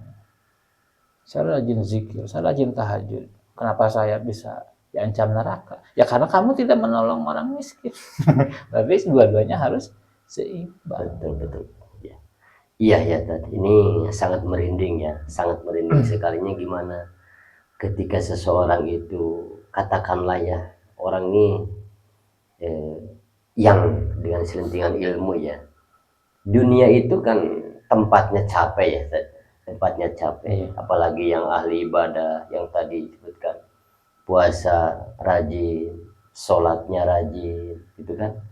saya rajin zikir, saya rajin tahajud. Kenapa saya bisa diancam neraka? Ya karena kamu tidak menolong orang miskin. Berarti dua-duanya harus seimbang. Betul. Iya ya, ini sangat merinding ya, sangat merinding sekalinya. Gimana ketika seseorang itu, katakanlah ya, orang ini yang dengan selentingan ilmu ya, dunia itu kan tempatnya capek ya, tempatnya capek. Apalagi yang ahli ibadah yang tadi disebutkan, puasa rajin, sholatnya rajin, gitu kan.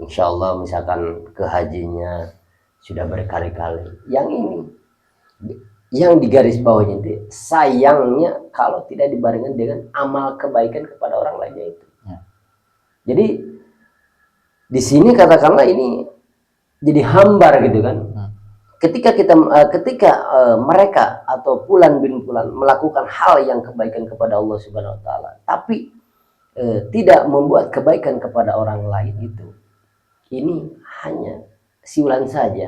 Insya Allah misalkan ke hajinya sudah berkali-kali. Yang ini yang digaris bawahnya itu, sayangnya kalau tidak dibarengan dengan amal kebaikan kepada orang lainnya itu. Jadi di sini katakanlah ini jadi hambar gitu kan. Ketika mereka atau Fulan bin Fulan melakukan hal yang kebaikan kepada Allah Subhanahu Wa Taala, tapi tidak membuat kebaikan kepada orang lain, itu ini hanya siulan saja.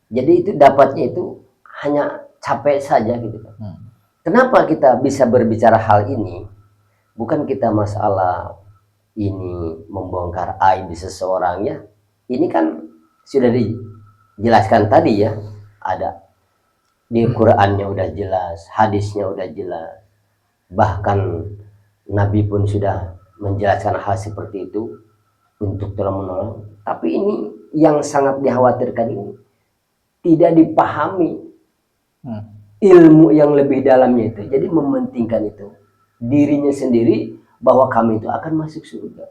Jadi itu dapatnya itu hanya capek saja gitu kan. Kenapa kita bisa berbicara hal ini? Bukan kita masalah ini membongkar aib di seseorang ya. Ini kan sudah dijelaskan tadi ya. Ada di Qur'annya udah jelas, hadisnya udah jelas. Bahkan Nabi pun sudah menjelaskan hal seperti itu untuk tolong menolong. Tapi ini yang sangat dikhawatirkan ini tidak dipahami ilmu yang lebih dalamnya itu. Jadi mementingkan itu dirinya sendiri, bahwa kami itu akan masuk surga.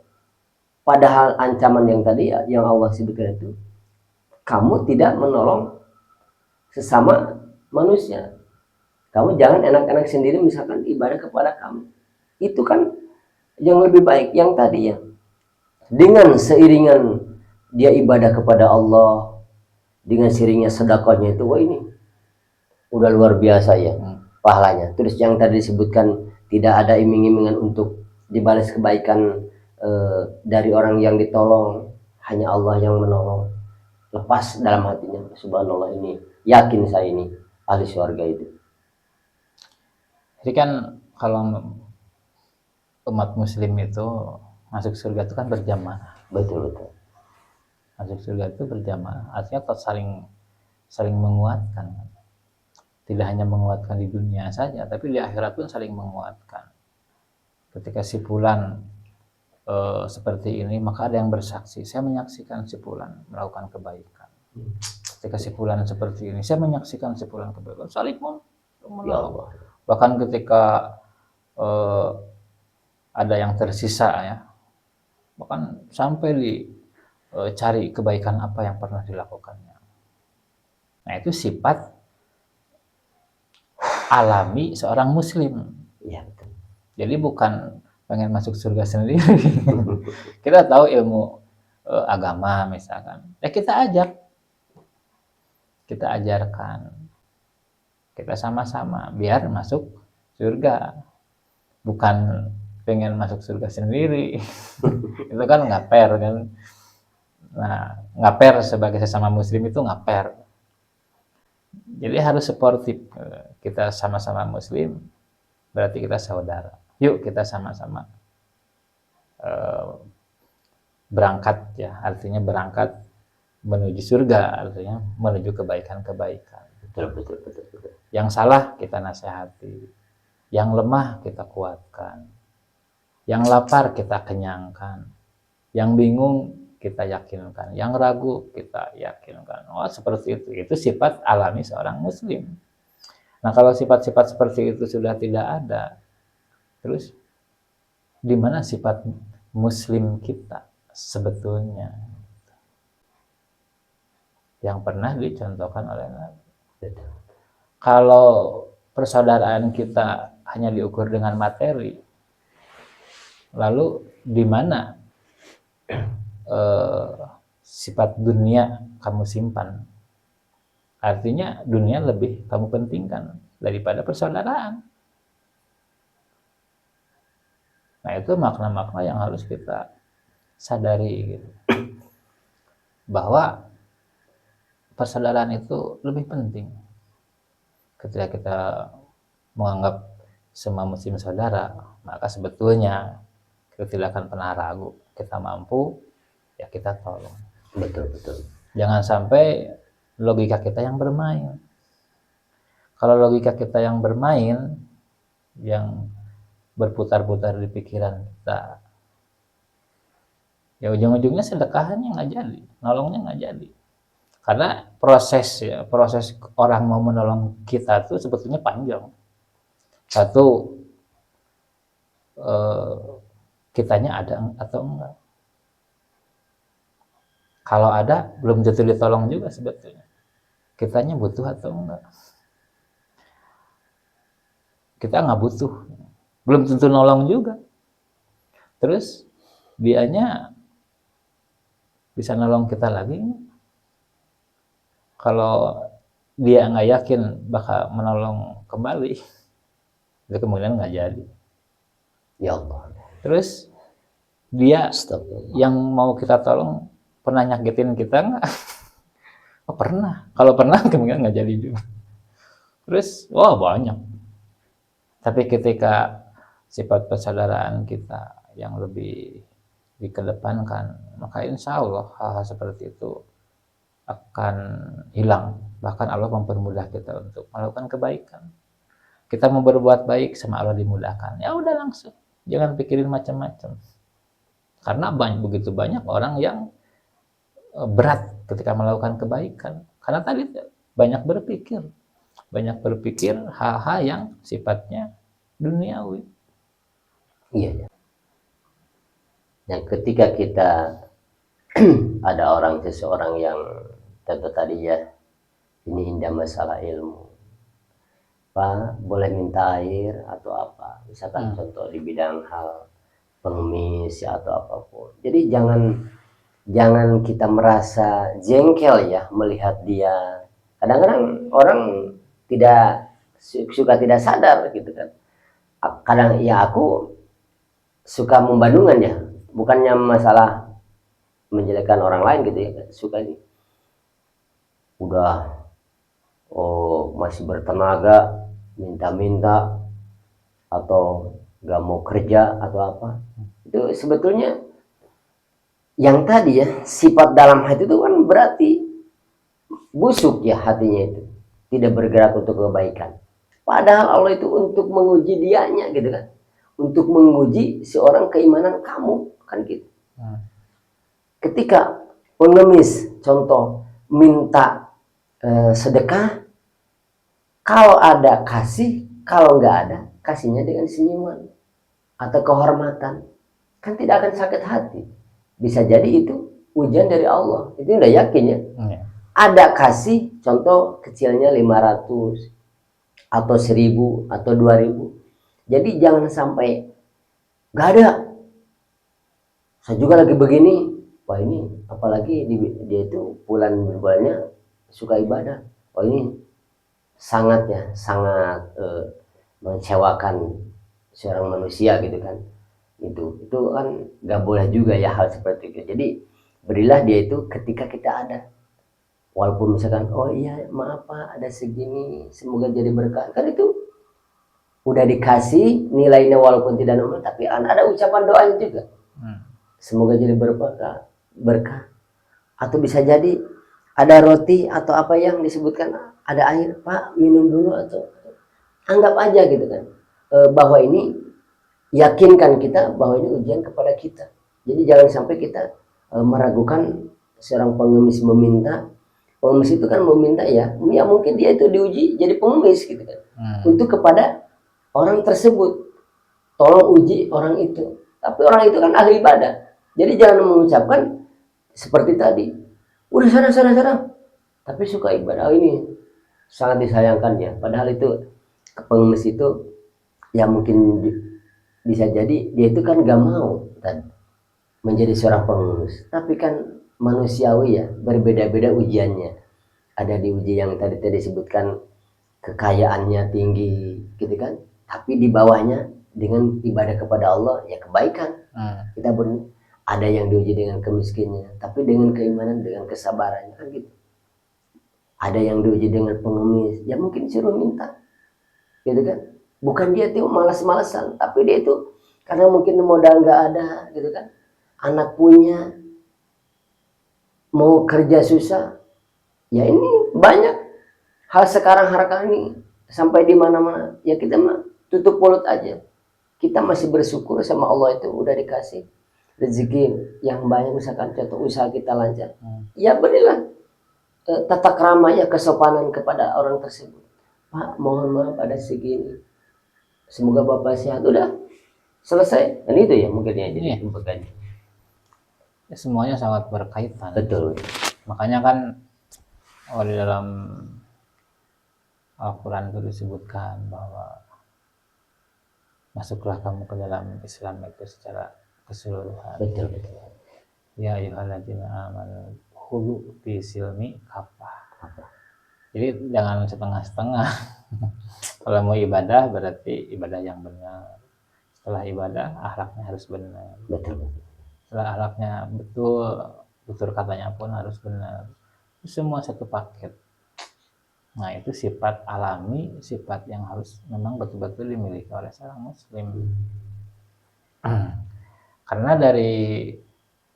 Padahal ancaman yang tadi ya, yang Allah sebutkan itu, kamu tidak menolong sesama manusia. Kamu jangan enak-enak sendiri misalkan ibadah kepada kamu. Itu kan yang lebih baik yang tadi ya. Dengan seiringan dia ibadah kepada Allah, dengan seiringnya sedekahnya itu, wah ini udah luar biasa ya. pahalanya. Terus yang tadi disebutkan tidak ada iming-imingan untuk dibalas kebaikan dari orang yang ditolong, hanya Allah yang menolong. Lepas dalam hatinya, subhanallah, ini yakin saya ini ahli surga itu. Jadi kan kalau umat muslim itu masuk surga itu kan berjamaah. Betul betul. Masuk surga itu berjamaah, artinya kok saling menguatkan. Tidak hanya menguatkan di dunia saja, tapi di akhirat pun saling menguatkan. Ketika si fulan seperti ini, maka ada yang bersaksi, saya menyaksikan si fulan melakukan kebaikan. Ketika si fulan seperti ini, saya menyaksikan si fulan kebaikan, saling menolong. Bahkan ketika ada yang tersisa ya, bahkan sampai dicari kebaikan apa yang pernah dilakukannya. Nah, itu sifat alami seorang muslim. Iya betul. Jadi bukan pengen masuk surga sendiri. Kita tahu ilmu agama misalkan, ya kita ajak, kita ajarkan, kita sama-sama biar masuk surga. Bukan pengen masuk surga sendiri. Itu kan nggak fair kan. Nah, nggak fair sebagai sesama muslim itu nggak fair. Jadi harus sportif. Kita sama-sama muslim, berarti kita saudara. Yuk kita sama-sama berangkat ya, artinya berangkat menuju surga, artinya menuju kebaikan-kebaikan. Betul. Yang salah kita nasihati, yang lemah kita kuatkan, yang lapar kita kenyangkan, yang bingung kita yakinkan, yang ragu kita yakinkan. Oh, seperti itu. Itu sifat alami seorang muslim. Nah, kalau sifat-sifat seperti itu sudah tidak ada, terus di mana sifat muslim kita sebetulnya yang pernah dicontohkan oleh Nabi? Kalau persaudaraan kita hanya diukur dengan materi, lalu di mana sifat dunia kamu simpan? Artinya dunia lebih kamu pentingkan daripada persaudaraan. Nah, itu makna-makna yang harus kita sadari gitu. Bahwa persaudaraan itu lebih penting. Ketika kita menganggap semua muslim saudara, maka sebetulnya kita tidak akan pernah ragu. Kita mampu, ya kita tolong. Betul. Jangan sampai logika kita yang bermain. Kalau logika kita yang bermain, yang berputar-putar di pikiran kita, ya ujung-ujungnya sedekahannya nggak jadi, nolongnya nggak jadi. Karena proses orang mau menolong kita tuh sebetulnya panjang. Satu, kitanya ada atau enggak. Kalau ada, belum tentu ditolong juga sebetulnya. Kitanya butuh atau enggak. Kita nggak butuh, belum tentu nolong juga. Terus dianya bisa nolong kita lagi. Kalau dia nggak yakin bakal menolong kembali, itu kemudian nggak jadi. Ya Allah. Terus dia yang mau kita tolong pernah nyakitin kita nggak? Oh, pernah. Kalau pernah kemudian nggak jadi juga. Terus wah banyak. Tapi ketika sifat persaudaraan kita yang lebih dikedepankan, maka insya Allah hal-hal seperti itu akan hilang. Bahkan Allah mempermudah kita untuk melakukan kebaikan. Kita mau berbuat baik sama Allah dimudahkan. Ya udah langsung. Jangan pikirin macam-macam. Karena begitu banyak orang yang berat ketika melakukan kebaikan. Karena tadi banyak berpikir hal-hal yang sifatnya duniawi. Iya. Dan ketika kita ada seseorang yang contoh tadi ya, ini indah masalah ilmu, Pak boleh minta air atau apa, misalkan contoh di bidang hal pengemis ya, atau apapun. Jadi jangan kita merasa jengkel ya melihat dia. Kadang-kadang orang tidak suka tidak sadar gitu kan. Kadang ya aku suka membandingkan ya, bukannya masalah menjelekkan orang lain gitu ya, suka ini udah masih bertenaga minta-minta atau nggak mau kerja atau apa, itu sebetulnya yang tadi ya sifat dalam hati itu kan berarti busuk ya hatinya itu, tidak bergerak untuk kebaikan. Padahal Allah itu untuk menguji dianya gitu kan, untuk menguji seorang keimanan kamu kan gitu. Ketika pengemis contoh minta sedekah, kalau ada kasih, kalau nggak ada kasihnya dengan senyuman atau kehormatan, kan tidak akan sakit hati. Bisa jadi itu ujian dari Allah, itu udah yakin ya. Ada kasih, contoh kecilnya 500 atau 1000 atau 2000. Jadi jangan sampai nggak ada. Saya juga lagi begini, wah ini apalagi dia itu bulannya suka ibadah. Oh ini sangat ya, sangat mengecewakan seorang manusia gitu kan. Itu kan nggak boleh juga ya hal seperti itu. Jadi berilah dia itu ketika kita ada. Walaupun misalkan, oh iya maaf Pak ada segini, semoga jadi berkah. Kan itu udah dikasih nilainya walaupun tidak normal, tapi ada ucapan doanya juga. Semoga jadi berkah. Atau bisa jadi ada roti atau apa yang disebutkan ada air, Pak minum dulu atau anggap aja gitu kan. Bahwa ini yakinkan kita bahwa ini ujian kepada kita. Jadi jangan sampai kita meragukan seorang pengemis meminta. Pengemis itu kan meminta ya mungkin dia itu diuji jadi pengemis gitu kan. Untuk kepada orang tersebut, tolong uji orang itu. Tapi orang itu kan ahli ibadah. Jadi jangan mengucapkan seperti tadi, udah sana. Tapi suka ibadah, ini sangat disayangkan ya. Padahal itu pengemis itu ya mungkin bisa jadi dia itu kan gak mau kan menjadi seorang pengemis. Tapi kan manusiawi ya, berbeda-beda ujiannya. Ada diuji yang tadi disebutkan kekayaannya tinggi gitu kan, tapi di bawahnya dengan ibadah kepada Allah ya kebaikan. Kita ada yang diuji dengan kemiskinannya, tapi dengan keimanan, dengan kesabarannya kan gitu. Ada yang diuji dengan pengemis, ya mungkin suruh minta gitu kan. Bukan dia tuh malas-malasan, tapi dia itu karena mungkin modal nggak ada gitu kan, anak punya mau kerja susah. Ya ini banyak hal sekarang ini sampai di mana-mana ya kita mah tutup mulut aja. Kita masih bersyukur sama Allah itu udah dikasih rezeki yang banyak, misalkan contoh usaha kita lancar. Ya berilah tata krama ya, kesopanan kepada orang tersebut. Pak mohon maaf ada segini, semoga Bapak sehat, udah selesai. Dan itu ya mungkin ya jadi begini. Ya, semuanya sangat berkaitan. Betul. Makanya kan di dalam Al-Quran itu disebutkan bahwa masuklah kamu ke dalam Islam itu secara keseluruhan. Betul. Ya ayyuhalladzina amanu khulu fi silmi kafah. Jadi jangan setengah-setengah. Kalau mau ibadah berarti ibadah yang benar. Setelah ibadah akhlaknya harus benar. Betul. Setelah akhlaknya betul, tutur katanya pun harus benar. Semua satu paket. Nah itu sifat alami, sifat yang harus memang betul-betul dimiliki oleh seorang muslim. Karena dari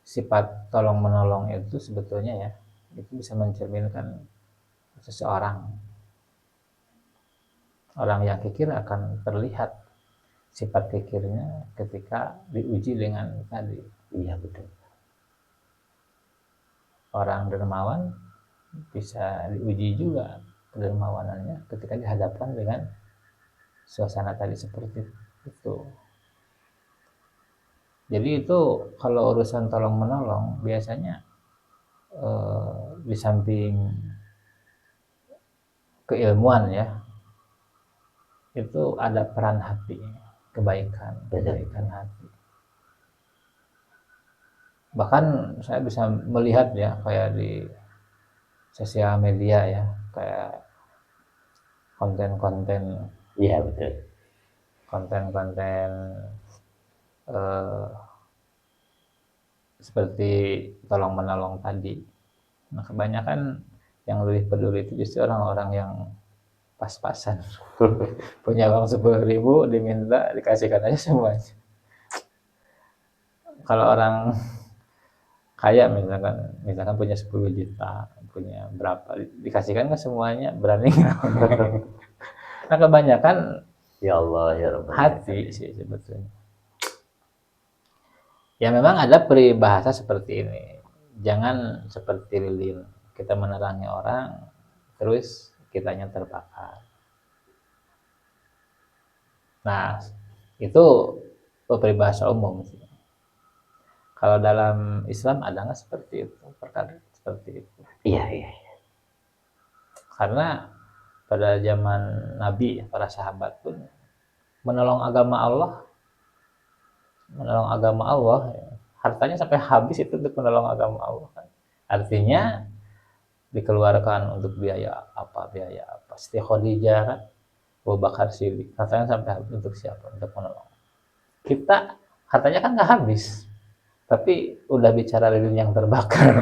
sifat tolong menolong itu sebetulnya ya, itu bisa mencerminkan seseorang. Orang yang kikir akan terlihat sifat kikirnya ketika diuji dengan tadi. Iya betul. Orang dermawan bisa diuji juga kedermawanannya ketika dihadapkan dengan suasana tadi seperti itu. Jadi itu kalau urusan tolong menolong biasanya di samping keilmuan ya, itu ada peran hati, kebaikan hati. Bahkan saya bisa melihat ya kayak di sosial media ya, kayak konten-konten Iya betul. konten-konten seperti tolong menolong tadi. Nah, kebanyakan yang lebih peduli itu justru orang-orang yang pas-pasan. Punya uang 10.000 diminta dikasihkan aja semuanya. Kalau orang kaya misalkan punya 10 juta, punya berapa dikasihkan kan semuanya, berani nggak? Nah, kebanyakan Ya Allah ya Rabbal hati sih sebetulnya. Ya memang ada peribahasa seperti ini. Jangan seperti lilin, kita menerangi orang terus kitanya terbakar. Nah, itu peribahasa umum sih. Kalau dalam Islam ada nggak seperti itu, perkara seperti itu? Iya, iya. Karena pada zaman Nabi, para sahabat pun menolong agama Allah, ya. Hartanya sampai habis itu untuk menolong agama Allah. Artinya dikeluarkan untuk biaya apa. Siti Khadijah kan, Abu Bakar Siddiq, hartanya sampai habis untuk siapa? Untuk menolong. Kita hartanya kan nggak habis, tapi udah bicara lilin yang terbakar.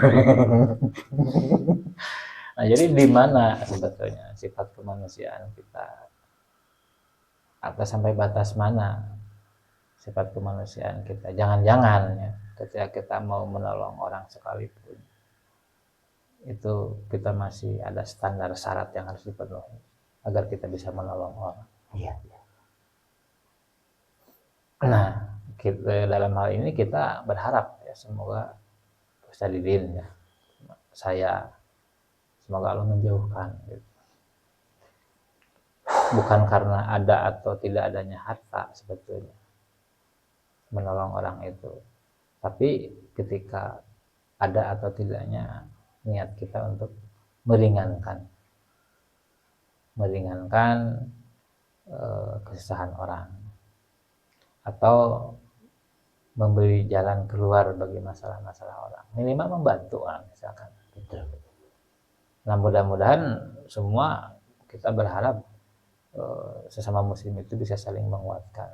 Nah, jadi di mana sebetulnya sifat kemanusiaan kita? Atau sampai batas mana sifat kemanusiaan kita? Jangan-jangan ya, ketika kita mau menolong orang sekalipun, itu kita masih ada standar syarat yang harus dipenuhi agar kita bisa menolong orang. Iya. Nah, dalam hal ini kita berharap ya, semoga Ustaz Didin ya, saya, semoga Allah menjauhkan gitu. Bukan karena ada atau tidak adanya harta sebetulnya menolong orang itu, tapi ketika ada atau tidaknya niat kita untuk meringankan kesusahan orang atau memberi jalan keluar bagi masalah-masalah orang, minimal membantu orang misalkan. Betul. Nah, mudah-mudahan semua kita berharap sesama muslim itu bisa saling menguatkan.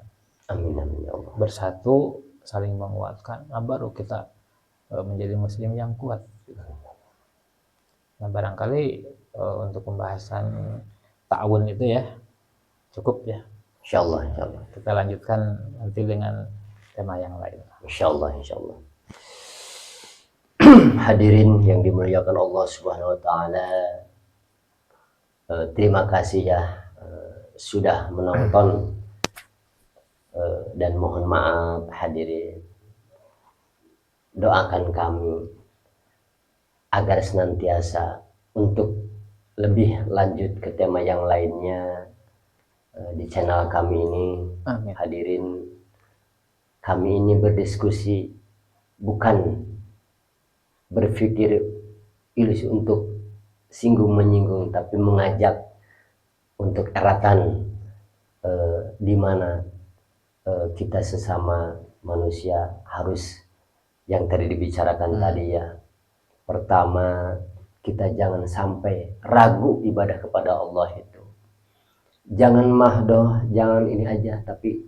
Amin amin ya Allah. Bersatu, saling menguatkan, nah baru kita menjadi muslim yang kuat. Nah, barangkali untuk pembahasan ta'awun itu ya cukup ya. Insyaallah. Kita lanjutkan nanti dengan tema yang lain. Insyaallah. Hadirin yang dimuliakan Allah Subhanahu wa taala. Terima kasih ya sudah menonton dan mohon maaf hadirin. Doakan kami agar senantiasa untuk lebih lanjut ke tema yang lainnya di channel kami ini. Amin. Hadirin, kami ini berdiskusi bukan berpikir ilusi untuk singgung menyinggung, tapi mengajak untuk eratan di mana kita sesama manusia harus yang tadi dibicarakan tadi ya. Pertama, kita jangan sampai ragu ibadah kepada Allah itu. Jangan mahdoh, jangan ini aja, tapi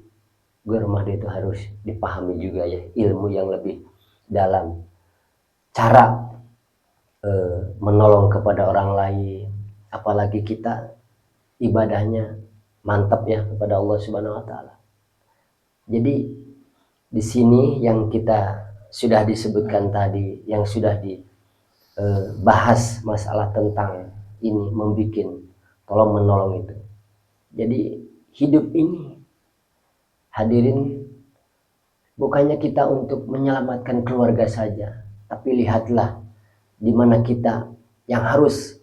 mahdoh itu harus dipahami juga ya, ilmu yang lebih dalam. Cara menolong kepada orang lain, apalagi kita ibadahnya mantap ya kepada Allah Subhanahu wa taala. Jadi di sini yang kita sudah disebutkan tadi, yang sudah dibahas masalah tentang ini, membikin tolong menolong itu. Jadi hidup ini hadirin bukannya kita untuk menyelamatkan keluarga saja, tapi lihatlah di mana kita yang harus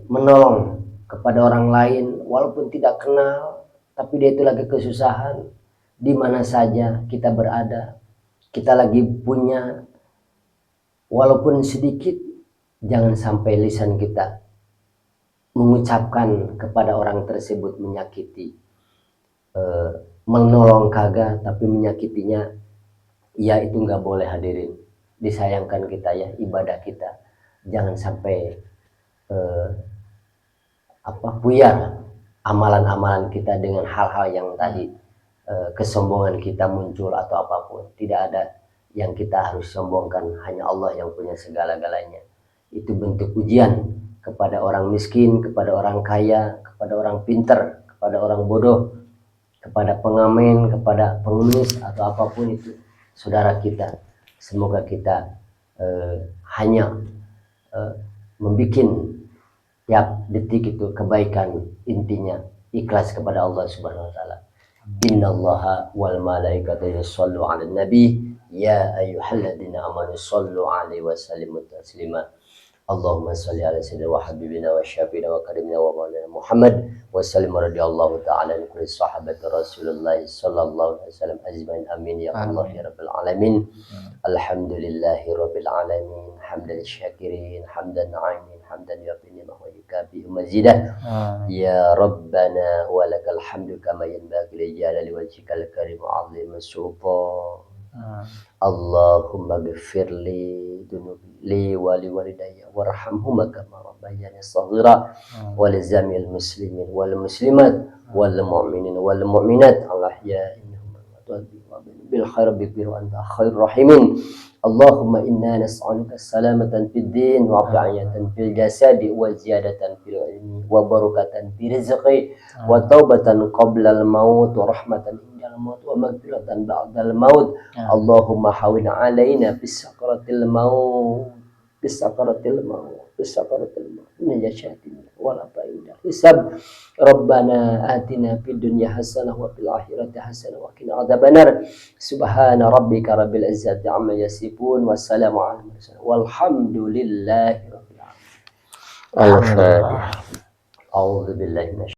menolong kepada orang lain walaupun tidak kenal, tapi dia itu lagi kesusahan. Di mana saja kita berada, kita lagi punya walaupun sedikit, jangan sampai lisan kita mengucapkan kepada orang tersebut menyakiti, menolong kagak tapi menyakitinya, ya itu nggak boleh hadirin. Disayangkan kita ya, ibadah kita jangan sampai buyar amalan-amalan kita dengan hal-hal yang tadi kesombongan kita muncul atau apapun. Tidak ada yang kita harus sombongkan, hanya Allah yang punya segala-galanya. Itu bentuk ujian kepada orang miskin, kepada orang kaya, kepada orang pintar, kepada orang bodoh, kepada pengamen, kepada pengemis atau apapun itu saudara kita. Semoga kita hanya membuat tiap detik itu kebaikan, intinya ikhlas kepada Allah Subhanahu wa taala. Innallaha wal malaikata yushollu 'alan nabi ya ayyuhalladzina amanu shollu 'alaihi wa sallimu taslima. Allahumma sholli ala sayyidina wa habibina wa syafiina wa karimina wa maulana Muhammad wa sallim radhiyallahu ta'ala an kulli sahabati Rasulullah sallallahu alaihi wasallam ajmain amin ya Allah ya rabbal alamin. Alhamdulillahi rabbil alamin hamdan syakirin hamdan na'imin hamdan yaqini ma huwa yukafi mazidah ya rabbana wa lakal hamdu kama yanbaghi li jalali wajhikal karim wa 'azimi sultan. Allahumma ghfir li dunubi li wa li walidayya warhamhuma kama rabbayani shaghira wa li zamil muslimin wal muslimat wal mu'minin wal mu'minat Allah ya innahum bil khair bi anta khairur rahimin. Allahumma inna nas'aluka salamatan fid din wa afiyatan fil jasadi wa ziyadatan fil ilmi wa barakatan fi rizqi wa taubatan qabla al maut wa rahmatan indal maut wa maghfiratan ba'dal maut. Allahumma hawin alaina bis sakaratil maut min jashatin wal abaida hisab. Rabbana atina fid dunya hasanah wa fil akhirati hasanah wa qina adzabannar. Subhana rabbika rabbil izzati amma yasifun wassalamu ala mursalin walhamdulillahi rabbil alamin. Al-Fatihah. A'udzu billahi